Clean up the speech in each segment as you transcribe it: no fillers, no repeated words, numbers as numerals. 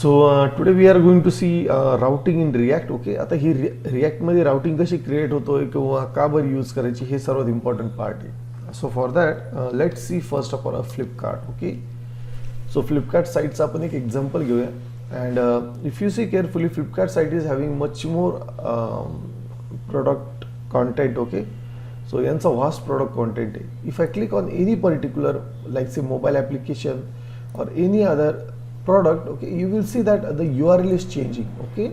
Today we are going to see routing in React. Okay, आता ही React मध्ये routing कशी create होतोय किंवा का बरं यूज करायची हे सर्वात important part आहे. So for that let's see first of all Flipkart. Okay, so Flipkart siteचा आपण एक example घेऊया. And if you see carefully, Flipkart site is having much more product content. Okay, so यांचा vast product content आहे. If I click on any particular like say mobile application or any other product, okay, you will see that the URL is changing. Okay,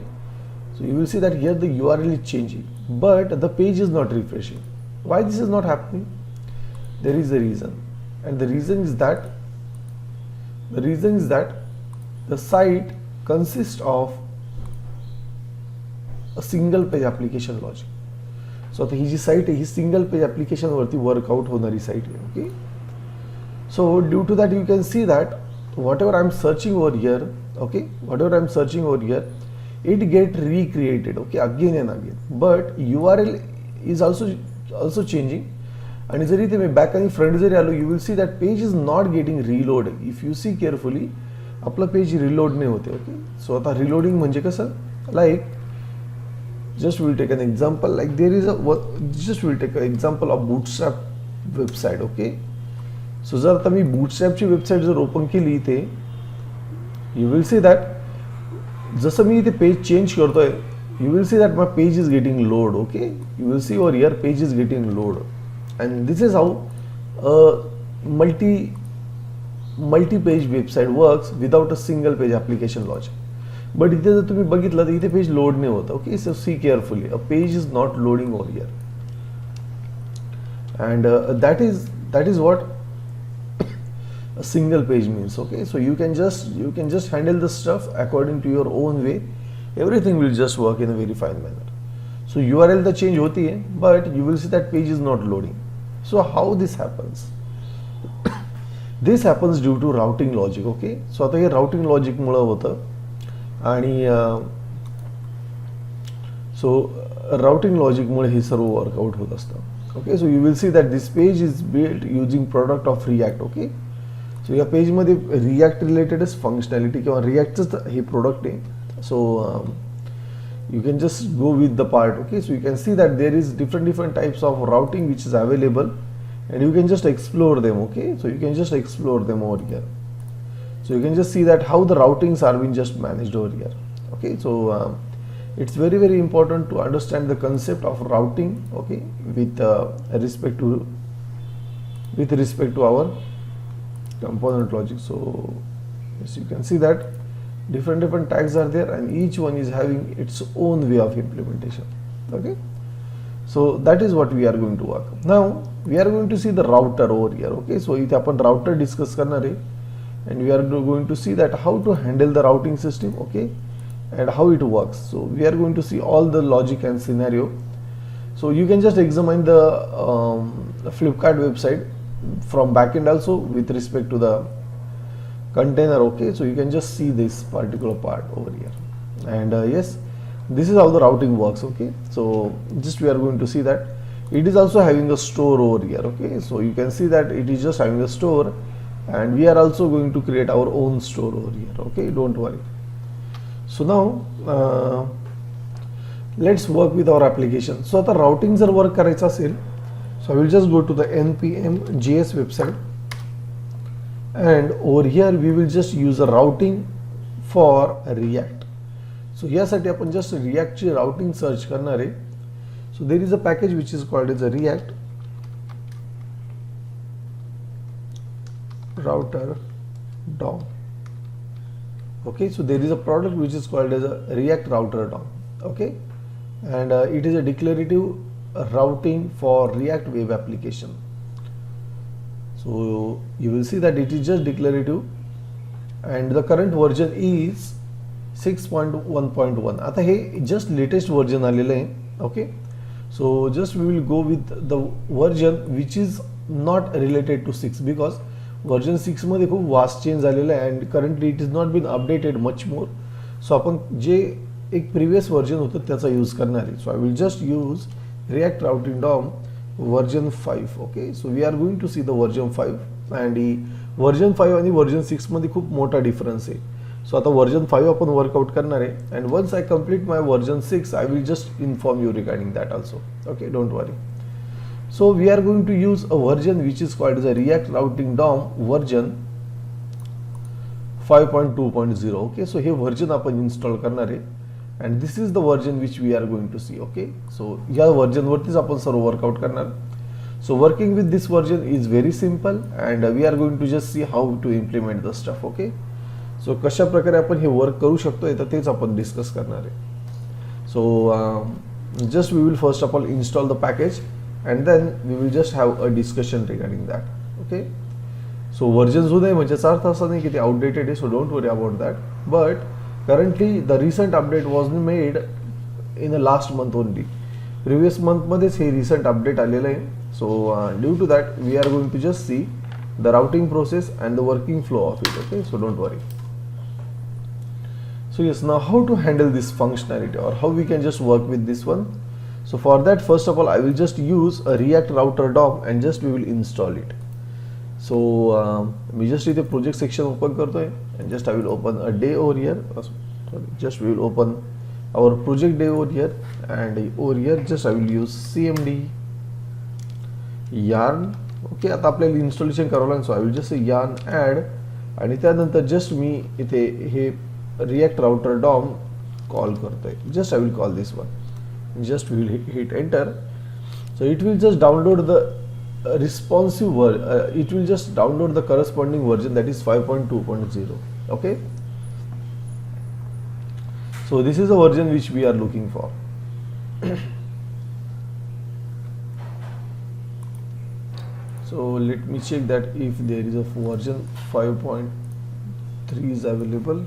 so you will see that here the URL is changing, but the page is not refreshing. Why this is not happening? There is a reason, and the reason is that the site consists of a single page application logic. So आता ही जी site आहे ही single page application वरती workout होणारी site आहे. Okay, so due to that you can see that whatever I'm searching over here, okay, whatever I'm searching over here, it get recreated, okay, again and again, but URL is also changing. आणि जरी ते मी back आणि front जरी आलो, you will see that page is not getting reloaded. If you see carefully, आपलं page reload नाही होते. Okay, so आता रिलोडिंग म्हणजे कसं, like just we'll take an example, like there is just we'll take an example of Bootstrap website. Okay, so जर आता मी Bootstrapची website जर open केली इथे, you will see that जसं मी इथे पेज चेंज करतोय, you will see that my page is getting load. Okay, you will see over here page is getting load, and this is how a multi-page website works without a single page application logic. But इथे जर तुम्ही बघितलं तर इथे page load नाही होत. Okay, so see carefully, a page is not loading over here, and that is what a single page means. Okay, so you can just handle the stuff according to your own way. Everything will just work in a very fine manner. So URL the change होती है, but you will see that page is not loading. So how this happens? This happens due to routing logic. Okay, so आता हे routing logic मुळे होतं. आणि so routing logic मुळे हे सर्व वर्कआउट होत असतं. Okay, so you will see that this page is built using product of react. Okay, so या पेजमध्ये रिॲक्ट रिलेटेडच फंक्शनॅलिटी किंवा रिॲक्टच हे प्रोडक्ट आहे. So you can just go with the part. Okay, so you can see that there is different types of routing which is available, and you can just explore them. Okay, so you can just explore them over here. So you can just see that how the routings are being just managed over here. Okay, so it's very important to understand the concept of routing. Okay, with respect to our component logic. So yes, you can see that different tags are there, and each one is having its own way of implementation. Okay, so that is what we are going to work. Now we are going to see the router over here. Okay, so इथे आपण router discuss करणार आहे, and we are going to see that how to handle the routing system. Okay, and how it works. So we are going to see all the logic and scenario. So you can just examine the Flipkart website from backend also with respect to the container. Okay, so you can just see this particular part over here, and yes, this is how the routing works. Okay, so just we are going to see that it is also having a store over here. Okay, so you can see that it is just having a store, and we are also going to create our own store over here. Okay, don't worry. So now let's work with our application. So आता routing जर work करायचं असेल, so I will just go to the npm JS website, and over here we will just use a routing for React. So यासाठी आपण just React ची routing search करणार आहे. So there is a package which is called as a React router DOM. Okay, so there is a product which is called as a React router DOM. Okay, and it is a declarative routing for React web application. So you will see that it is just declarative, and the current version is 6.1.1. आता हे just latest version आलेलं आहे. Okay, so just we will go with the version which is not related to 6, because version 6 मध्ये खूप vast change झालेलं आहे, and currently it is not been updated much more. So आपण जे एक previous version होतं त्याचा यूज करणार आहे. So I will just use react routing DOM version 5. Okay, so we are going to see the version 5, and ही version 5 आणि version 6 मध्ये खूप मोठा डिफरन्स आहे. सो आता वर्जन 5 आपण वर्कआउट करणार आहे and once I complete my version 6 I will just inform you regarding that also. Okay, don't worry. So we are going to use a version which is called as a React Routing DOM version 5.2.0. okay, so हे version आपण install करणार आहे and this is the version which we are going to see. okay, so या version वरतीच आपण सर्व workout करणार. So working with this version is very simple and we are going to just see how to implement the stuff. okay, so कशा प्रकारे आपण हे work करू शकतो तर तेच आपण डिस्कस करणार आहे. So just we will first of all install the package and then we will just have a discussion regarding that. okay, so version जुनं आहे म्हणजे याचा अर्थ असा नाही की ते outdated आहे, so don't worry about that, but currently the recent update was made in the last month only. previous month मध्येच हे recent update आलेलं आहे. so due to that we are going to just see the routing process and the working flow of it. okay, so don't worry. So yes, now how to handle this functionality or how we can just work with this one. So for that, first of all, I will just use a React Router DOM and just we will install it. So we just the project section open करतोय and just I will open a day over here. Sorry, just we will open our project day over here and over here just I will use cmd yarn. okay, आता आपल्याला installation करावं लागेल, so I will just say yarn add आणि त्यानंतर just मी इथे हे React Router DOM call करतोय. just I will call this one. just we will hit enter. so it will just download the responsive it will just download the corresponding version, that is 5.2.0. okay, so this is the version which we are looking for. so let me check that if there is a version 5.3 is available.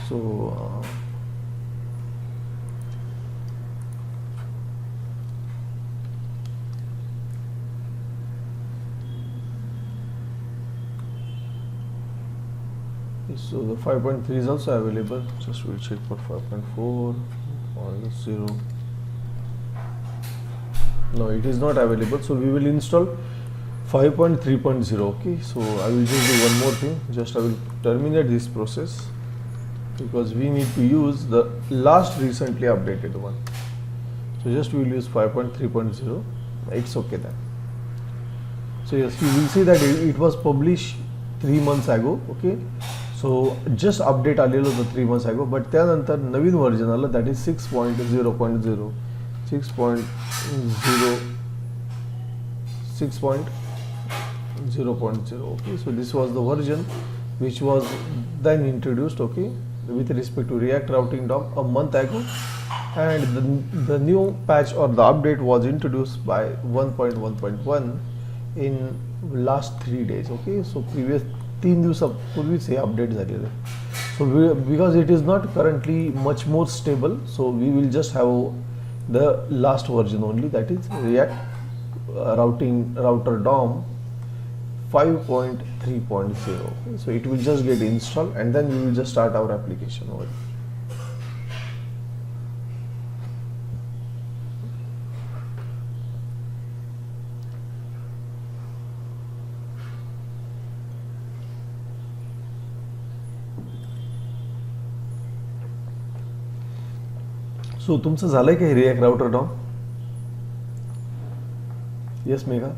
so so the 5.3 is also available. just we'll check for 5.4.0. no, it is not available, so we will install 5.3.0. okay, so I will just do one more thing. just I will terminate this process because we need to use the last recently updated one. so just we will use 5.3.0. it's okay then. so yes, you will see that it was published 3 months ago. okay, so just update आलेलं होतं 3 months ago, but त्यानंतर नवीन version आलं, that is 6.0.0 6.0.0. okay, so this was the version which was then introduced, okay, with respect to React Routing DOM a month ago, and the new patch or the update was introduced by 1.1.1 in last 3 days. okay, so previous 3 दिवसापूर्वीच हे update झालेलं आहे. so because it is not currently much more stable, so we will just have the last version only, that is React Router DOM 5.3.0. okay, so it will just get installed and then we will just start our application over here. So तुमचं झालंय का React router DOM? Yes Megha?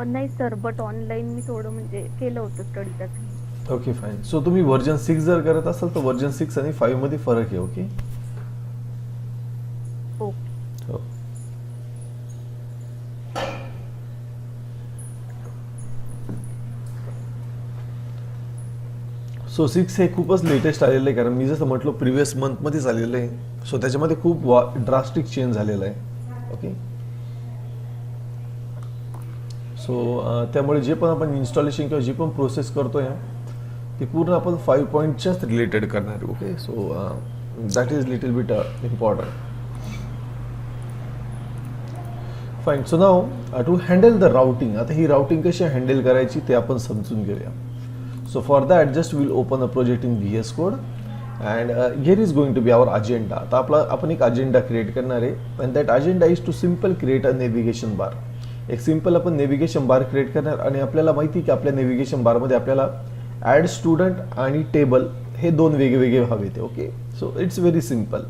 नाही sir, but online मी थोडं म्हणजे केलं होतं study त्यासाठी. Okay fine. So तुम्ही व्हर्जन 6 जर करत असाल तर व्हर्जन 6 आणि 5 मध्ये फरक आहे. ओके हो. सो 6 हे खूपच लेटेस्ट आलेलं आहे, कारण मी जसं म्हटलं प्रिव्हियस मंथ मध्येच आलेलं आहे. सो त्याच्यामध्ये खूप ड्रास्टिक चेंज झालेला आहे. ओके सो त्यामुळे जे पण आपण इन्स्टॉलेशन किंवा जी पण प्रोसेस करतोय ती पूर्ण आपण 5.च्याच रिलेटेड करणार आहे. Okay so that is little bit important. Fine. So now to handle the routing. आता ही राउटिंग कशी हँडल करायची ते आपण समजून घेऊया. So for that just we'll open a project in VS Code and here is going to be our agenda. आता आपण एक अजेंडा क्रिएट करणार आहे and that agenda is to simple create a navigation bar. एक simple आपण navigation बार create करणार आणि आपल्याला माहिती की आपल्या नेव्हिगेशन बार मध्ये आपल्याला ॲड स्टुडंट आणि टेबल हे दोन वेगवेगळे हवेत. Okay, so it's very simple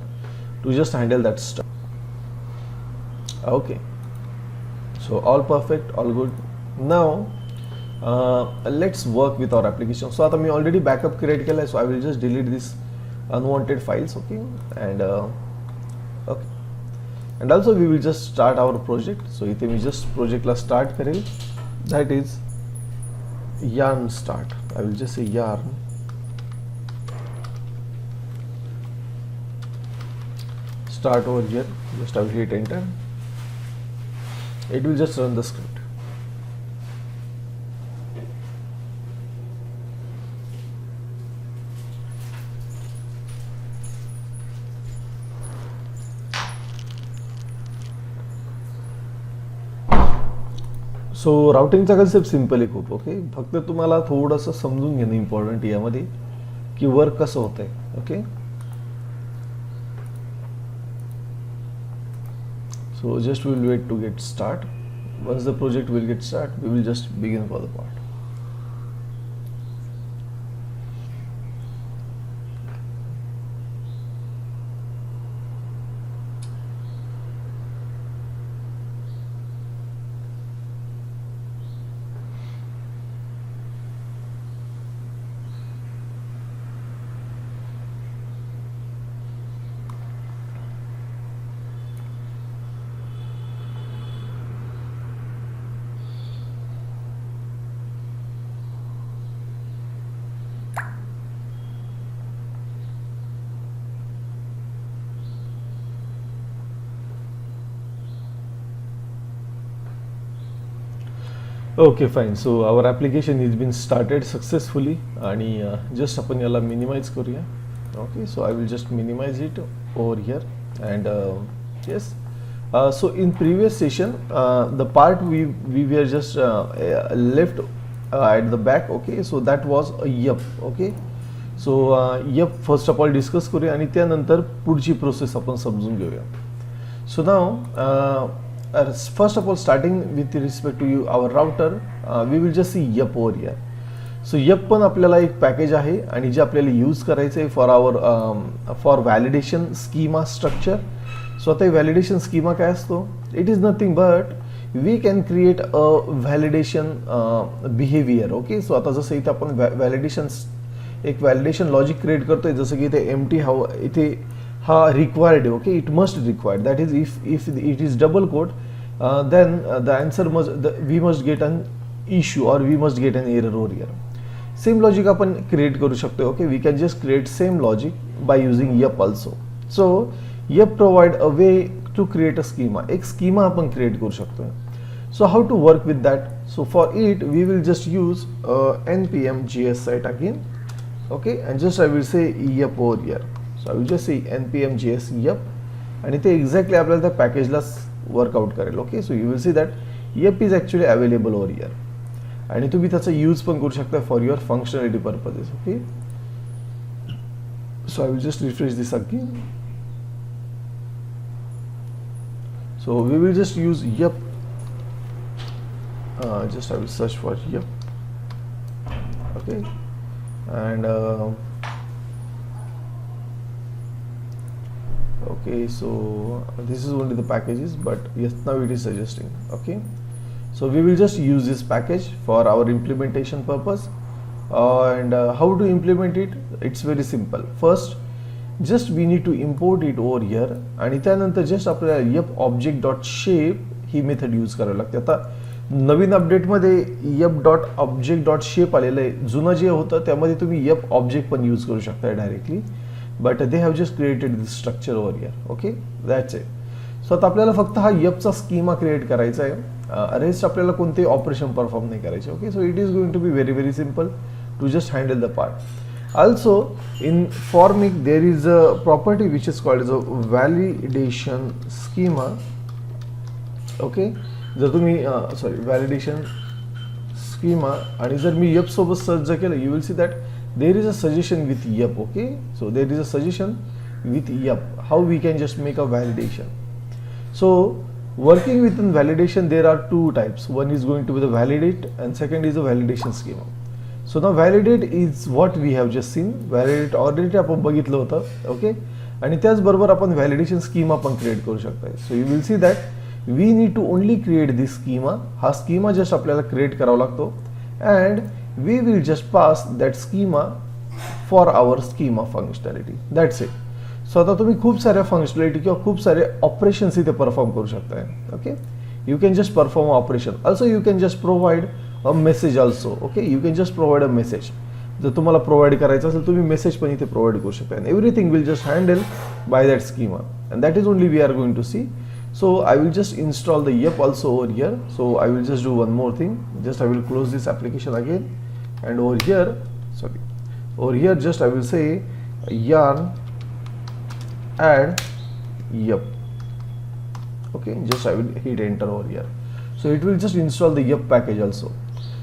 to just handle that stuff. Okay, so all perfect, all good. Now let's work with our application. So आता मी already backup create केलाय, so I will just delete this unwanted files. Okay, and okay, and also we will just start our project. So इथे मी just project ला start करेल, that is yarn start. I will just say yarn start over here. Just I will hit enter. It will just run the script. So राउटिंगचा concept simple आहे खूप. Okay, फक्त तुम्हाला थोडंसं समजून घेणं इम्पॉर्टंट यामध्ये की वर्क कसं होतंय. Okay, so just we will wait to get start. Once the project will get start, we will just begin for the part. Okay fine. So our application is been started successfully आणि just आपण याला minimize करूया. Okay, so I will just minimize it over here and yes. So in previous session the part we were just left at the back. Okay, so that was a yup. Okay, so yup first of all discuss करूया आणि त्यानंतर पुढची process आपण समजून घेऊया. So now first of all starting with respect to our router we will just see yup over here. So F पण आपल्याला एक पॅकेज आहे आणि जे आपल्याला यूज करायचं आहे for validation schema structure. So आता व्हॅलिडेशन स्कीमा काय असतो? It is nothing but we can create a validation behaviour. Okay, so आता जसं इथे आपण एक व्हॅलिडेशन लॉजिक क्रिएट करतोय, जसं की इथे एम्प्टी इथे हा रिक्वायर्ड आहे. Okay, it must required, that is if it is double quote then the answer we must get an issue or we must get an error over here. Same logic आपण create करू शकतो. Okay, we can just create same logic by using Yup also. So Yup provide a way to create a schema. एक schema आपण create करू शकतो. So how to work with that? So for it we will just use npm JS site again. Okay, and just I will say yup over here. So I will just say npm JS yup आणि ते exactly आपल्याला त्या पॅकेजला workout करेल. Okay, so you will see that yup is actually available over here आणि तुम्ही त्याचा use पण करू शकता for your functionality purposes. Okay, so I will just refresh this again. So we will just use yup. Just I will search for yup. Okay, and okay, so this is only the packages, but yes, now it is suggesting. Okay, so we will just use this package for our implementation purpose. And how to implement it? It's very simple. First just we need to import it over here आणि त्यानंतर just आपल्याला yup object dot shape ही method use करावी लागते. आता नवीन अपडेटमध्ये yup dot object dot shape आलेलं आहे. जुनं जे होतं त्यामध्ये तुम्ही yup ऑब्जेक्ट पण यूज करू शकता directly, but they have just created this structure over here. Okay, that's it. So आता आपल्याला फक्त हा yup चा स्कीमा क्रिएट करायचा आहे. रेस्ट आपल्याला कोणतेही ऑपरेशन परफॉर्म नाही करायचे. Okay, so it is going to be very very simple to just handle the part. Also in Formic there is a property which is called as a validation schema. Okay, जर तुम्ही validation schema आणि जर मी yup सोबत search केलं, you will see that there is a suggestion with yup. Okay, so there is a suggestion with yup how we can just make a validation. So working within validation there are two types. One is going to be the validate and second is the validation schema. So ना validate is what we have just seen. Validate already आपण बघितलं होतं. Okay, आणि त्याचबरोबर आपण validation schema पण create करू शकता. So you will see that we need to only create this schema. हा स्कीमा जस्ट आपल्याला क्रिएट करावा लागतो and we will just pass that schema for our schema functionality. That's it. So आता तुम्ही खूप साऱ्या फंक्शनॅलिटी किंवा खूप सारे ऑपरेशन्स इथे परफॉर्म करू शकताय. Okay, you can just perform operation. Also you can just provide a message also. Okay, you can just provide a message. जर तुम्हाला प्रोव्हाइड करायचं असेल तुम्ही मेसेज पण इथे प्रोव्हाइड करू शकता. And everything will just handle by that schema and that is only we are going to see. So I will just install the YEP also over here. So I will just do one more thing. Just I will close this application again, and over here, just I will say yarn add YEP. Okay, just I will hit enter over here. So it will just install the YEP package also.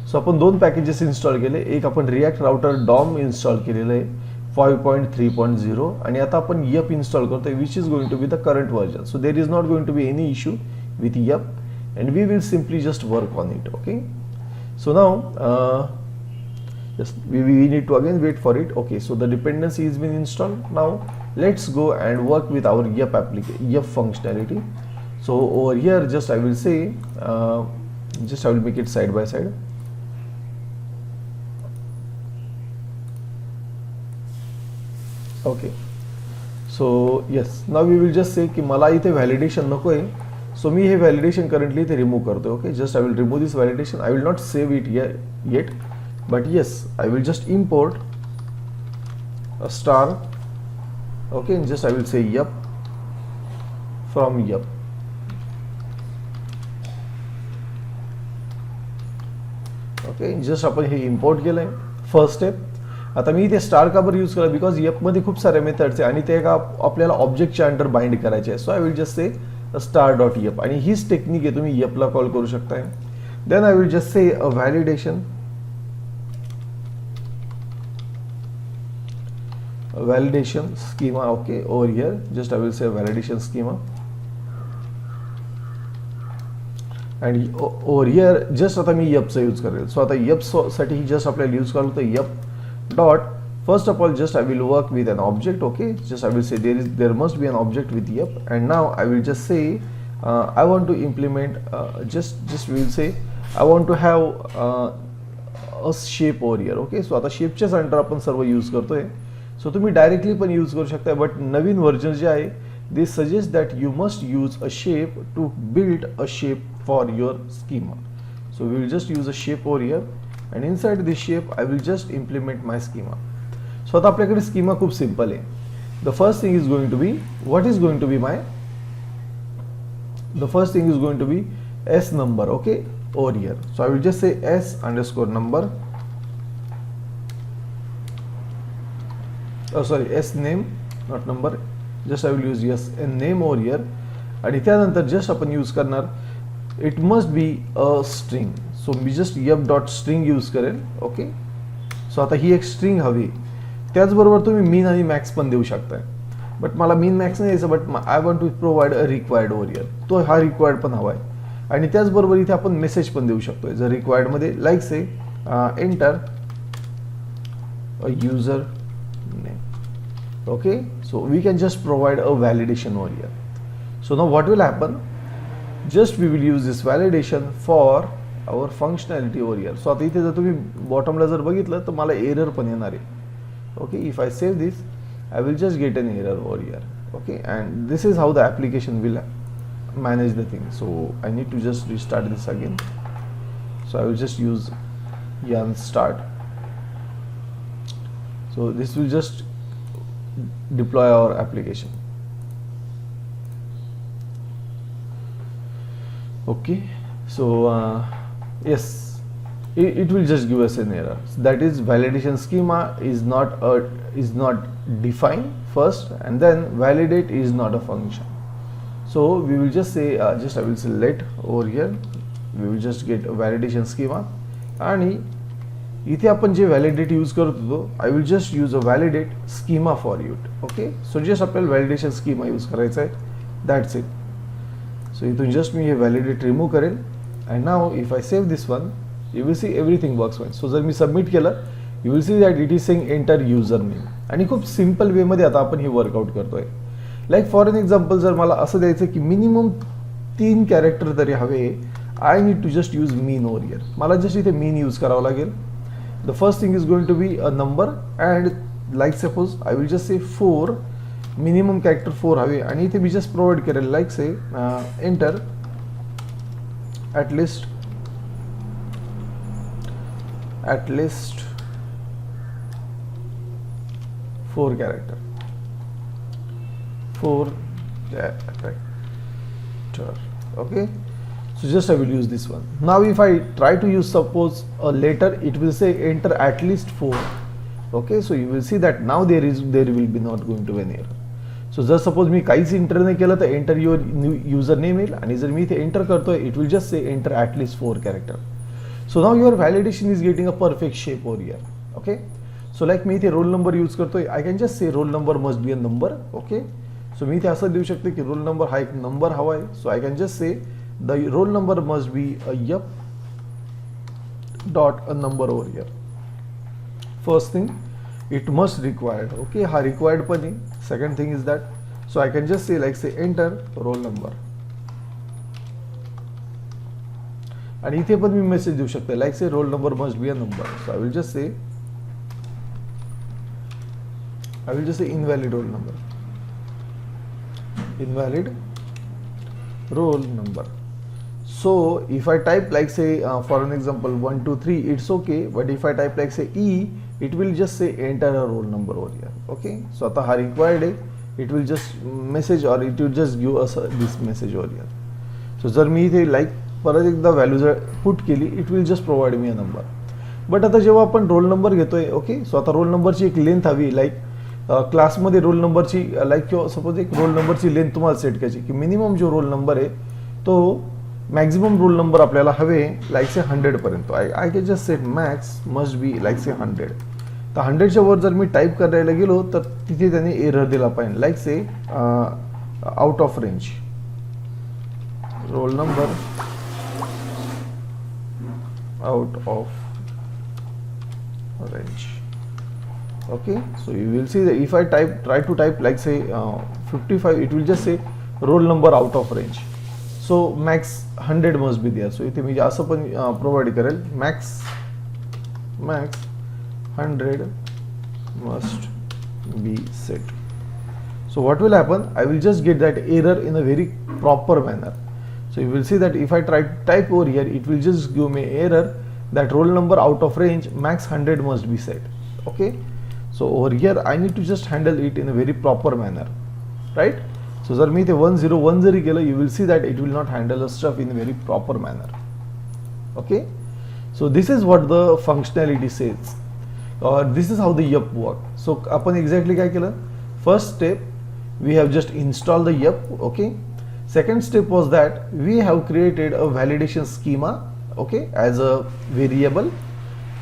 So आपण दोन packages install केले. एक आपण react router Dom install केलेलं आहे 5.3.0 आणि आता आपण YEP इन्स्टॉल करतोय which is going to be the current version. So there is not going to be any issue with YEP and we will simply just work on it. Okay, so now just we need to again wait for it. Okay, so the dependency has been installed. Now let's go and work with our YEP application, YEP functionality. So over here just I will say just I will make it side by side. Okay, so yes, now we will just say की मला इथे validation नको आहे. So मी हे validation currently इथे remove करतो. Okay, just I will remove this validation. I will not save it eight, but yes I will just import a star. Okay, just I will say YEP from YEP. Okay, just आपण हे import केलंय. First step. आता मी इथे star का बरं use केला because YEP मध्ये खूप सारे मेथड्स आहे आणि ते एका आपल्याला ऑब्जेक्टच्या अंडर बाइंड करायचे आहे. So I will just say star dot YEP आणि हीच टेक्निक आहे, तुम्ही YEP ला कॉल करू शकताय. Then I will just say a validation schema. Okay, over here just I will say validation schema आणि ओव्हर हियर जस्ट आता मी YEPचा यूज करेल. सो आता YEP साठी जस्ट आपल्याला यूज करायला होतं YEP dot. First of all just I will work with an object. Okay, just I will say there must be an object with YEP and now I will just say I want to implement just we will say I want to have a shape over here. Okay, so आता शेपच्याच under आपण सर्व use करतोय. So तुम्ही directly पण use करू शकता, but Naveen version जे आहे they suggest that you must use a shape to build a shape for your schema. So we will just use a shape over here and inside this shape I will just implement my schema. So आता आपल्याकडे schema खूप simple आहे. The first thing is going to be, what is going to be my, the first thing is going to be s number. Okay, over here. So I will just say s underscore number, oh sorry, s name not number, just I will use yes and name over here. आणि त्यानंतर just आपण use करणार it must be a string. So मी just YEP dot string use करेल. Okay, so आता ही एक string हवी. त्याचबरोबर तुम्ही मीन आणि मॅक्स पण देऊ शकताय, बट मला मीन मॅक्स नाही द्यायचं, but I want to provide a required over here. तो हा रिक्वायर्ड पण हवा आहे. आणि त्याचबरोबर इथे आपण मेसेज पण देऊ शकतोय जर रिक्वायर्डमध्ये, like say enter a user name. Okay, so we can just provide a validation over here. So now what will happen, just we will use this validation for our functionality over here. So आता इथे जर तुम्ही बॉटमला जर बघितलं तर मला error पण येणार आहे. Okay, if I save this I will just get an error over here. Okay, and this is how the application will manage the thing. So I need to just restart this again. So I will just use yarn start. So this will just deploy our application. Okay, so yes, it will just give us an error. That is, validation schema is not defined first, and then validate is not a function. So we will just say just I will say let over here, we will just get a validation schema. आणि इथे आपण जे validate use करत होतो, I will just use a validate schema for you. Okay, so just आपल्याला validation schema use करायचा आहे. That's it. So इथून जस्ट मी हे व्हॅलिडेट रिमूव्ह करेल. And now if I save this one, you will C everything works fine. So जर मी submit केलं you will see that it is saying enter user name. आणि खूप simple वेमध्ये आता आपण हे वर्कआउट करतोय. लाईक फॉर एन एक्झाम्पल जर मला असं द्यायचं की मिनिमम 3 कॅरेक्टर तरी हवे, I need to just use mean over here. मला जस्ट इथे मीन यूज करावं लागेल. The first thing is going to be a number and like suppose I will just say 4, minimum character 4 हवे आणि इथे मी जस्ट प्रोव्हाइड करेल like say enter at least 4 character. Okay, so just I will use this one. Now if I try to use suppose a letter, it will say enter at least 4. Okay, so you will see that now there will be not going to be an error. So जर suppose मी काहीच enter नाही केलं तर enter your user name येईल आणि जर मी इथे enter करतोय it will just say enter at least 4 character. So now your validation is getting a perfect shape over here. Okay, so like मी इथे रोल नंबर यूज करतोय, I can just say roll number must be a number. Okay, so मी इथे असं देऊ शकते की roll number हा एक नंबर हवा आहे. So I can just say the roll number must be a yup dot a number over here. First thing it must required. Okay, हा required पण आहे. Second thing is that so I can just say like say enter roll number आणि इथे पण मी message देऊ शकते like say roll number must be a number. So I will just say invalid roll number, invalid roll number. So if I type like say for an example 1 2 3 it's okay, but if I type like say E it will just say enter a roll number over here. Okay, so आता हा required आहे, it will just message or it will just give us this message over here. So जर मी इथे like परत एकदा value जर put केली it will just provide me a number. But आता जेव्हा आपण रोल नंबर घेतोय ओके, सो आता रोल नंबरची एक लेंथ हवी लाईक क्लासमध्ये रोल नंबरची लाईक किंवा सपोज एक रोल नंबरची लेंथ तुम्हाला सेट करायची की मिनिमम जो रोल नंबर आहे तो मॅक्झिमम रोल नंबर आपल्याला हवे लाईक से 100 पर्यंत. I can just set max must be like say 100. तर 100च्या वर जर मी टाईप करायला गेलो तर तिथे त्याने एरर दिला पाहिजे like say out of range roll number out of range. Okay, so you will see that if I try to type like say 55 it will just say roll number out of range. So max 100 must be there. So इथे मी असं पण provide करेल max 100 must be set. So what will happen, I will just get that error in a very proper manner. So you will see that if I try to type over here it will just give me error that roll number out of range max 100 must be set. Okay, so over here I need to just handle it in a very proper manner, right? So जर मी इथे 101 जरी केलं you will see that it will not handle the stuff in a very proper manner. Okay, so this is what the functionality says, or this is how the yup work. So आपण exactly काय केलं, first step we have just installed the yup. Okay, second step was that we have created a validation schema, okay, as a variable.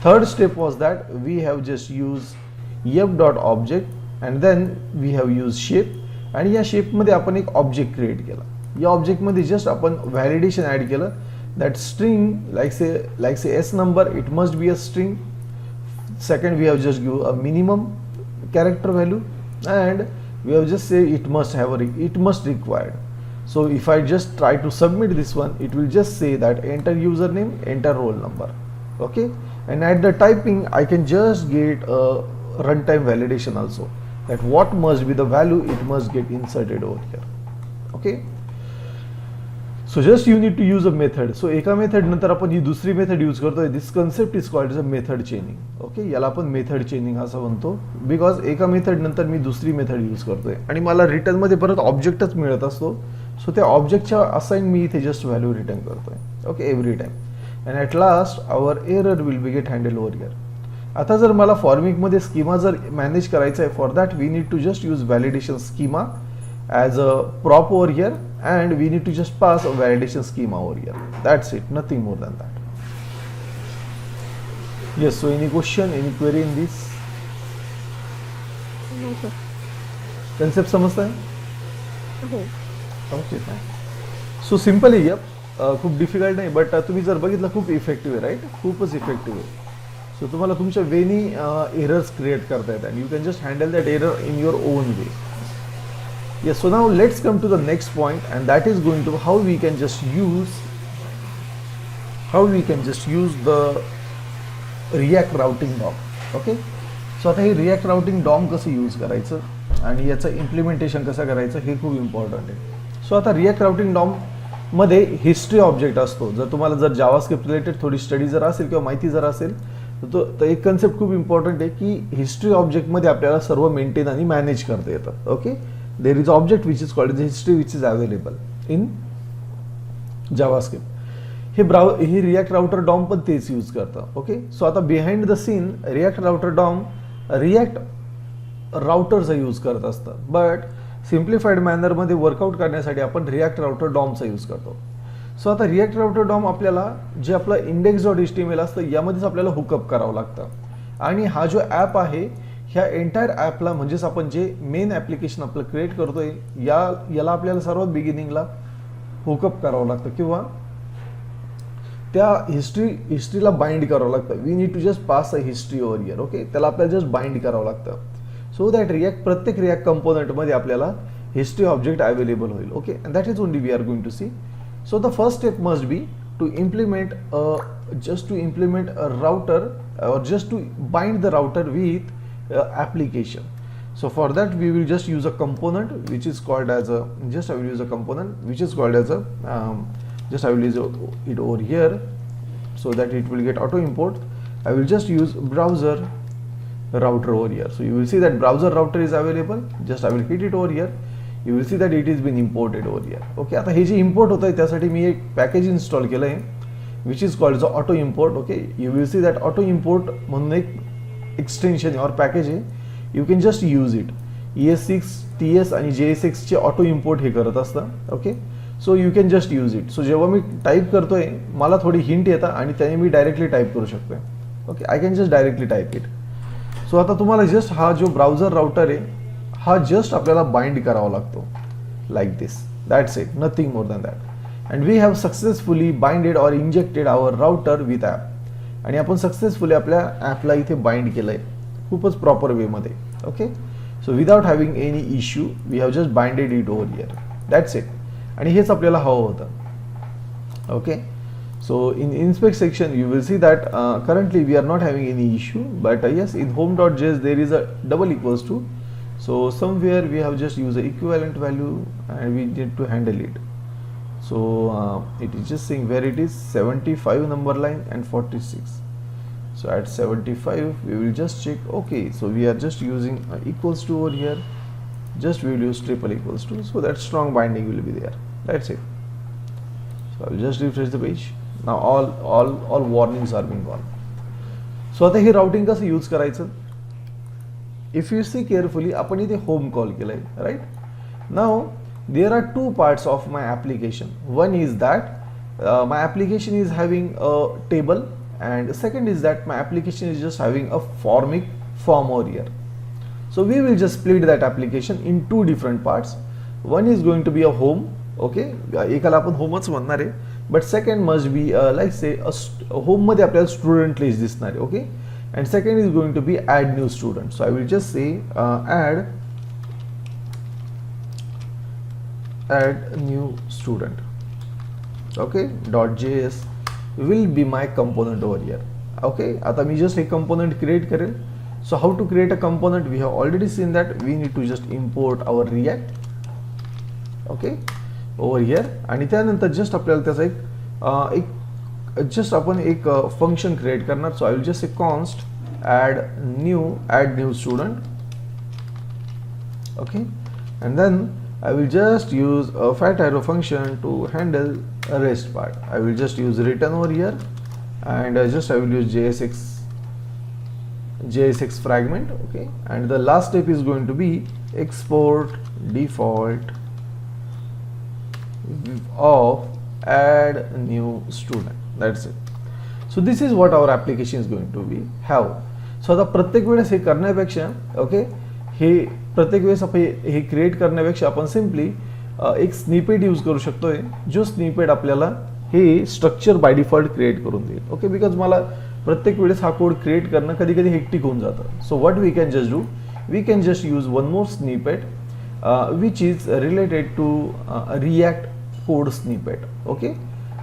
Third step was that we have just used yup.object and then we have used shape आणि या shape मध्ये आपण एक object create केला. या object मध्ये just आपण validation add केलं that string like say as number it must be a string. Second we have just give a minimum character value and we have just say it must required. So if I just try to submit this one it will just say that enter username, enter roll number. Okay, and at the typing I can just get a runtime validation also that what must be the value it must get inserted over here. Okay, so just you need to use a method. So एका method नंतर आपण ही दुसरी method use करतोय. This concept is called as a method chaining. Okay, याला आपण method चेनिंग असं म्हणतो बिकॉज एका मेथड नंतर मी दुसरी मेथड यूज करतोय आणि मला रिटर्न मध्ये परत ऑब्जेक्टच मिळत असतो. सो त्या ऑब्जेक्टच्या असाइन मी इथे जस्ट व्हॅल्यू रिटर्न करतोय. Okay, every time and at last our error will be get handle over here. आता जर मला फॉर्मिक मध्ये स्कीमा जर मॅनेज करायचा आहे for that we need to just use validation schema as a prop over here and we need to just pass a validation schema over here. That's it, nothing more than that. Yes, so any question, any query in this? No sir. Concept समजता है? हो. Okay, fine. So simple है. खूप difficult नाही, but तुम्ही जर बघितलं खूप इफेक्टिव्ह आहे, राईट, खूपच इफेक्टिव्ह आहे. सो तुम्हाला तुमच्या वेनी एरर्स क्रिएट करता येतात and you can just handle that error in your own way. Yes, so now let's come to the next point, and that is going to how we can just use the React routing DOM. Okay, so आता हे React routing DOM कसं use करायचं आणि याचं implementation कसं करायचं हे खूप इम्पॉर्टंट आहे. सो आता React routing DOM मध्ये हिस्ट्री ऑब्जेक्ट असतो. जर तुम्हाला जर जावास्क्रिप्ट रिलेटेड थोडी स्टडी जर असेल किंवा माहिती जर असेल तर एक कन्सेप्ट खूप इम्पॉर्टंट आहे की हिस्ट्री ऑब्जेक्टमध्ये आपल्याला सर्व मेंटेन आणि मॅनेज करता येतं. Okay, there is object which is called the history which is available in JavaScript. हे React Router DOM पण तेच यूज करतं. ओके, सो आता behind the scene React Router DOM React राउटरचा यूज करत असतं, बट सिम्प्लिफाईड मॅनरमध्ये वर्कआउट करण्यासाठी आपण React Router DOMचा यूज करतो. सो आता React Router DOM आपल्याला जे आपलं index.html असतं यामध्येच आपल्याला हुकअप करावं लागतं आणि हा जो ॲप आहे ह्या एंटायर ॲपला म्हणजेच आपण जे मेन ॲप्लिकेशन आपलं क्रिएट करतोय याला आपल्याला सर्वात बिगिनिंगला हुकअप करावं लागतं किंवा त्या हिस्ट्रीला बाइंड करावं लागतं. We need to just pass a history over here. Okay, त्याला आपल्याला जस्ट बाइंड करावं लागतं सो दॅट प्रत्येक रिॲक्ट कंपोनंटमध्ये आपल्याला हिस्ट्री ऑब्जेक्ट अवेलेबल होईल. Okay, and that is only we are going to see. So the first step must be to implement a router or just to bind the router with application. So for that we will just use a component which is called as a just I will use a component which is called as a just I will use it over here so that it will get auto import. I will just use browser router over here. So you will see that browser router is available. Just I will hit it over here. You will see that it is been imported over here. Okay, आता हे जे import होतं आहे त्यासाठी मी एक package install केलं आहे which is called as auto import. Okay, you will see that auto import म्हणून एक एक्सटेन्शन और पॅकेज आहे. You can just use it. ES6, TS आणि JSX चे ऑटो इम्पोर्ट हे करत असतं. Okay, so you can just use it. So जेव्हा मी टाईप करतोय मला थोडी हिंट येतात आणि त्याने मी डायरेक्टली टाईप करू शकतोय. Okay, I can just directly type it. So आता तुम्हाला जस्ट हा जो ब्राउझर राउटर आहे हा जस्ट आपल्याला बाइंड करावा लागतो like this. That's it, nothing more than that. And we have successfully binded or injected our router with app. आणि आपण सक्सेसफुली आपल्या ॲपला इथे बाइंड केलं आहे खूपच प्रॉपर वेमध्ये. Okay, so without having any issue we have just binded it over here. That's it. आणि हेच आपल्याला हवं होतं. Okay, so in inspect section you will see that currently we are not having any issue, but yes, in home.js there is a double equals to, so somewhere we have just used the equivalent value and we need to handle it. So it is just saying where it is 75 number line and 46. So at 75 we will just check. Okay, so we are just using equals to over here. Just we will use triple equals to, so that strong binding will be there. That's it. So I will just refresh the page. Now all warnings are being gone. So आता हे routing कसं use करायचं. If you see carefully आपण इथे home call केलंय, right. Now there are two parts of my application. One is that my application is having a table and second is that my application is just having a form over here. So we will just split that application in two different parts. One is going to be a home. Okay, एकाला आपण होमच म्हणणार आहे, but second must be like say a home मध्ये आपल्याला student list दिसणार आहे. Okay, and second is going to be add new student. So I will just say add new student. Okay, .js will be my component over here. Okay, आता मी just एक component create करेल. So how to create a component? We have already seen that we need to just import our React. Okay, over here. आणि त्यानंतर just आपल्याला त्याचा एक just आपण एक function create करणार. So I will just say const add new student. Okay, and then I will just use a fat arrow function to handle a rest part. I will just use return over here, and I will use JSX fragment. Okay, and the last step is going to be export default of add new student. That's it. So this is what our application is going to be have. So आता प्रत्येक वेळेस हे करण्यापेक्षा okay हे प्रत्येक वेळेस आपण हे क्रिएट करण्यापेक्षा आपण सिम्पली एक स्निपेट यूज करू शकतोय जो स्निपेट आपल्याला हे स्ट्रक्चर बाय डिफॉल्ट क्रिएट करून देईल. ओके, बिकॉज मला प्रत्येक वेळेस हा कोड क्रिएट करणं कधी कधी हेक्टिक होऊन जातं. So what we can just do, we can just use one more snippet which is related to React code snippet. Okay,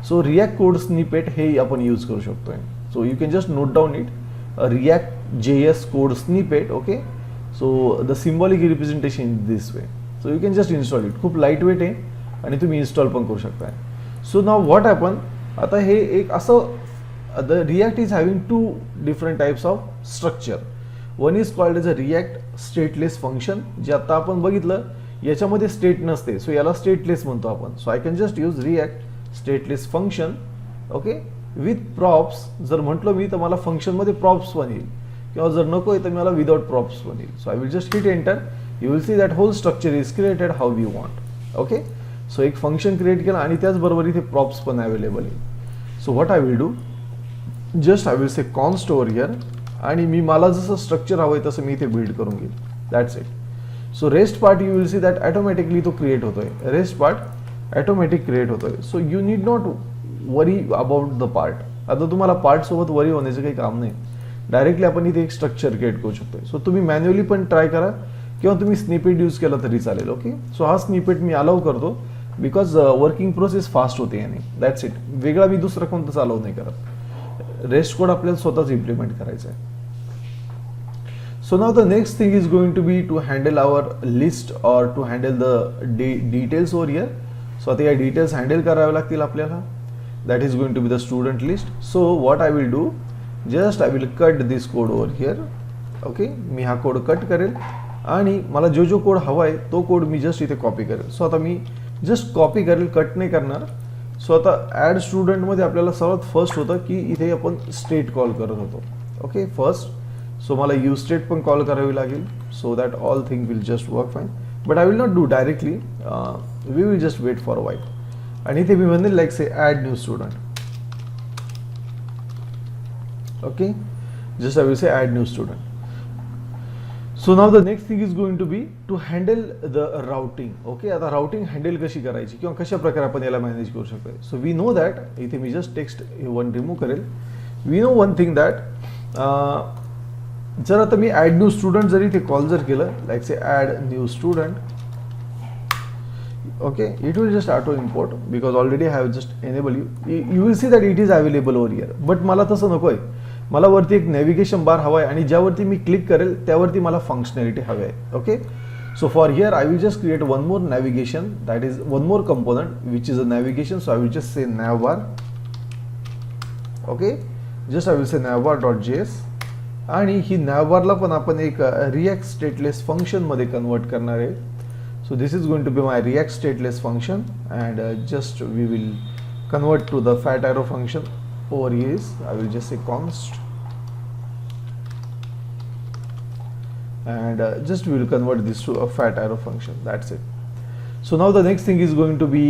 so React code snippet हे आपण यूज करू शकतोय. So you can just note down it, React JS code snippet. Okay, so the symbolic representation in this way. So you can just install it. खूप light weight आहे आणि तुम्ही install पण करू शकताय. सो नाव व्हॉट हॅपन, आता हे एक असं the React is having two different types of structure. One is called as a React stateless function, जे आता आपण बघितलं याच्यामध्ये स्टेट नसते, सो याला स्टेटलेस म्हणतो आपण. So I can just use react stateless function. Okay, with props. जर म्हटलं मी तर मला फंक्शनमध्ये प्रॉप्स पण येईल, किंवा जर नको आहे तर मला विदाउट प्रॉप्स पण येईल. So I will just hit enter. You will see that whole structure is created how we want. Okay, so एक फंक्शन क्रिएट केलं आणि त्याचबरोबर इथे प्रॉप्स पण अवेलेबल आहे. So what I will do, just I will say const over here, आणि मी मला जसं स्ट्रक्चर हवं आहे तसं मी इथे बिल्ड करून घेईल. That's it. So rest part you will see that automatically तो क्रिएट होतोय. रेस्ट पार्ट ऑटोमॅटिक क्रिएट होतोय. So you need not worry about the part. आता तुम्हाला पार्ट सोबत वरी होण्याचं काही काम नाही. डायरेक्टली आपण इथे एक स्ट्रक्चर क्रिएट करू शकतोय. सो तुम्ही मॅन्युअली पण ट्राय करा, किंवा तुम्ही स्निपेट यूज केला तरी चालेल. ओके, सो हा स्निपेट मी अलाउ करतो बिकॉज वर्किंग प्रोसेस फास्ट होते याने. That's it. वेगळा मी दुसरा कोणताच अलाउ नाही करत. रेस्ट कोड आपल्याला स्वतःच इम्प्लिमेंट करायचा आहे. So now the next thing is going to be to handle our list or to handle the details over here. So आता या details handle करावे लागतील आपल्याला. That is going to be the student list. So what I will do, just I will cut this code over here. Okay, मी हा code cut करेल आणि मला जो कोड हवा आहे तो कोड मी जस्ट इथे कॉपी करेल. सो आता मी जस्ट कॉपी करेल, कट नाही करणार. सो आता ॲड स्टुडंटमध्ये आपल्याला सर्वात फर्स्ट होतं की इथे आपण स्टेट कॉल करत होतो. Okay, first. सो मला यूज स्टेट पण कॉल करावी लागेल, so that all thing will just work fine. But I will not do directly, we will just wait for a while. आणि इथे मी म्हणेल like say add new student. Okay, just I will say add new student. So now the next thing is going to be to handle the routing. Okay, आता routing handle कशी करायची किंवा कशा प्रकारे आपण याला मॅनेज करू शकतो. सो वी नो दॅट, इथे मी जस्ट टेक्स्ट वन रिमूव्ह करेल. We know one thing that, जर आता मी ॲड न्यू स्टुडंट जर इथे कॉल जर केलं like say add new student. Okay, it will just auto import because already have just enable you will see that it is available over here. But मला तसं नको आहे. मला वरती एक नॅव्हिगेशन बार हवा आहे आणि ज्यावरती मी क्लिक करेल त्यावरती मला फंक्शनॅलिटी हवी आहे. Okay, so for here I will just create one more navigation, that is one more component which is a navigation. So I will just say navbar. Okay, just I will say navbar dot JS. आणि ही नॅवबारला पण आपण एक react stateless फंक्शनमध्ये convert करणार आहे. So this is going to be my React stateless function and just we will convert to the fat arrow function over here. I will just say const and just we will convert this to a fat arrow function. That's it. So now the next thing is going to be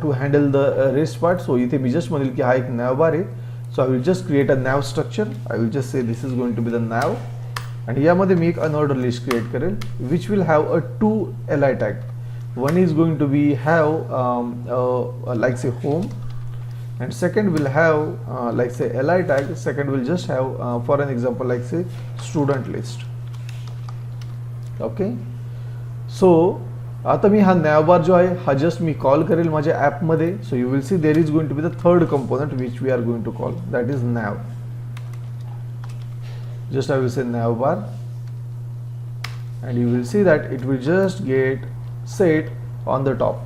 to handle the rest part. So इथे मी just म्हणेल की हा एक nav bar आहे. So I will just create a nav structure. I will just say this is going to be the nav आणि यामध्ये मी एक unordered list create करेल which will have a two li tag. One is going to be have like say home, and second will have like say li tag. Second will just have for an example like say student list. Okay, so आता मी हा navbar जो आहे हा just मी call करेल माझ्या ॲपमध्ये. So you will see there is going to be the third component which we are going to call, that is nav. Just I will say navbar and you will see that it will just get set on the top.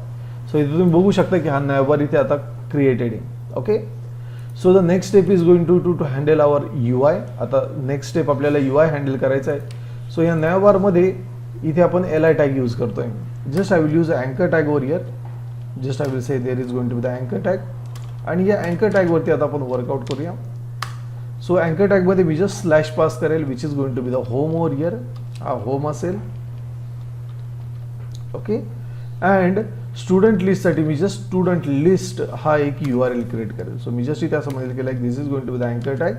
So इथे तुम्ही बघू शकता की हा navbar इथे आता created आहे. Okay, so the next step is going to handle our UI. आता नेक्स्ट स्टेप आपल्याला UI हँडल करायचं आहे. सो या navbar मध्ये इथे आपण li टॅग यूज करतोय. जस्ट आय विल यूज अँकर tag over here. Just I will say there is going to be the अँकर टॅग आणि या अँकर टॅगवरती आता आपण वर्कआउट करूया. सो अँकर टॅगमध्ये मी जस्ट स्लॅश पास करेल which is going to be the home over here. हा होम असेल. ओके, अँड स्टुडंट लिस्टसाठी मी जस्ट स्टुडंट लिस्ट हा एक URL क्रिएट करेल. सो मी जस्ट इथे असं म्हणेल की like this is going to be the अँकर tag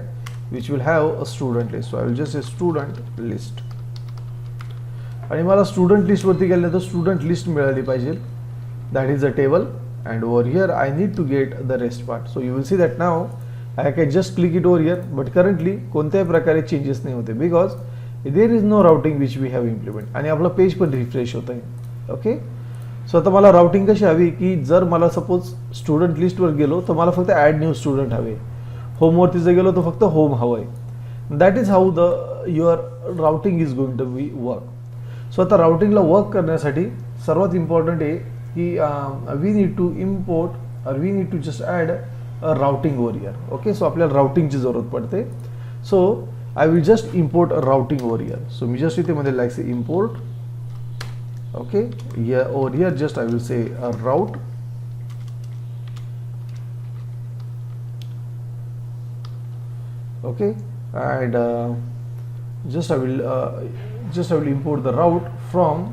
which will have a student list. So I will just say student list आणि मला स्टुडंट लिस्टवरती गेल्यानंतर स्टुडंट लिस्ट मिळाली पाहिजे. That is a table and over here I need to get the rest part. So you will see that now I can just click it over here, but currently कोणत्याही प्रकारे changes नाही होते because there is no routing which we have implement आणि आपला page पण refresh होत आहे. Okay, so आता मला राउटिंग कशी हवी की जर मला सपोज स्टुडंट लिस्टवर गेलो तर मला फक्त ॲड न्यू स्टुडंट हवे, होमवरती जर गेलो तर फक्त होम हवं आहे. That is how the your routing is going to be work. So आता राउटिंगला वर्क करण्यासाठी सर्वात इम्पॉर्टंट आहे की वी नीड टू इम्पोर्ट और we need to just add routing over here. Okay, so आपल्याला राउटिंगची जरूरत पडते. So I will just import routing over here. So मी जस्ट इथे मध्ये like say import. Okay, yeah, over here just I will say a route. Okay, and just I will import the route from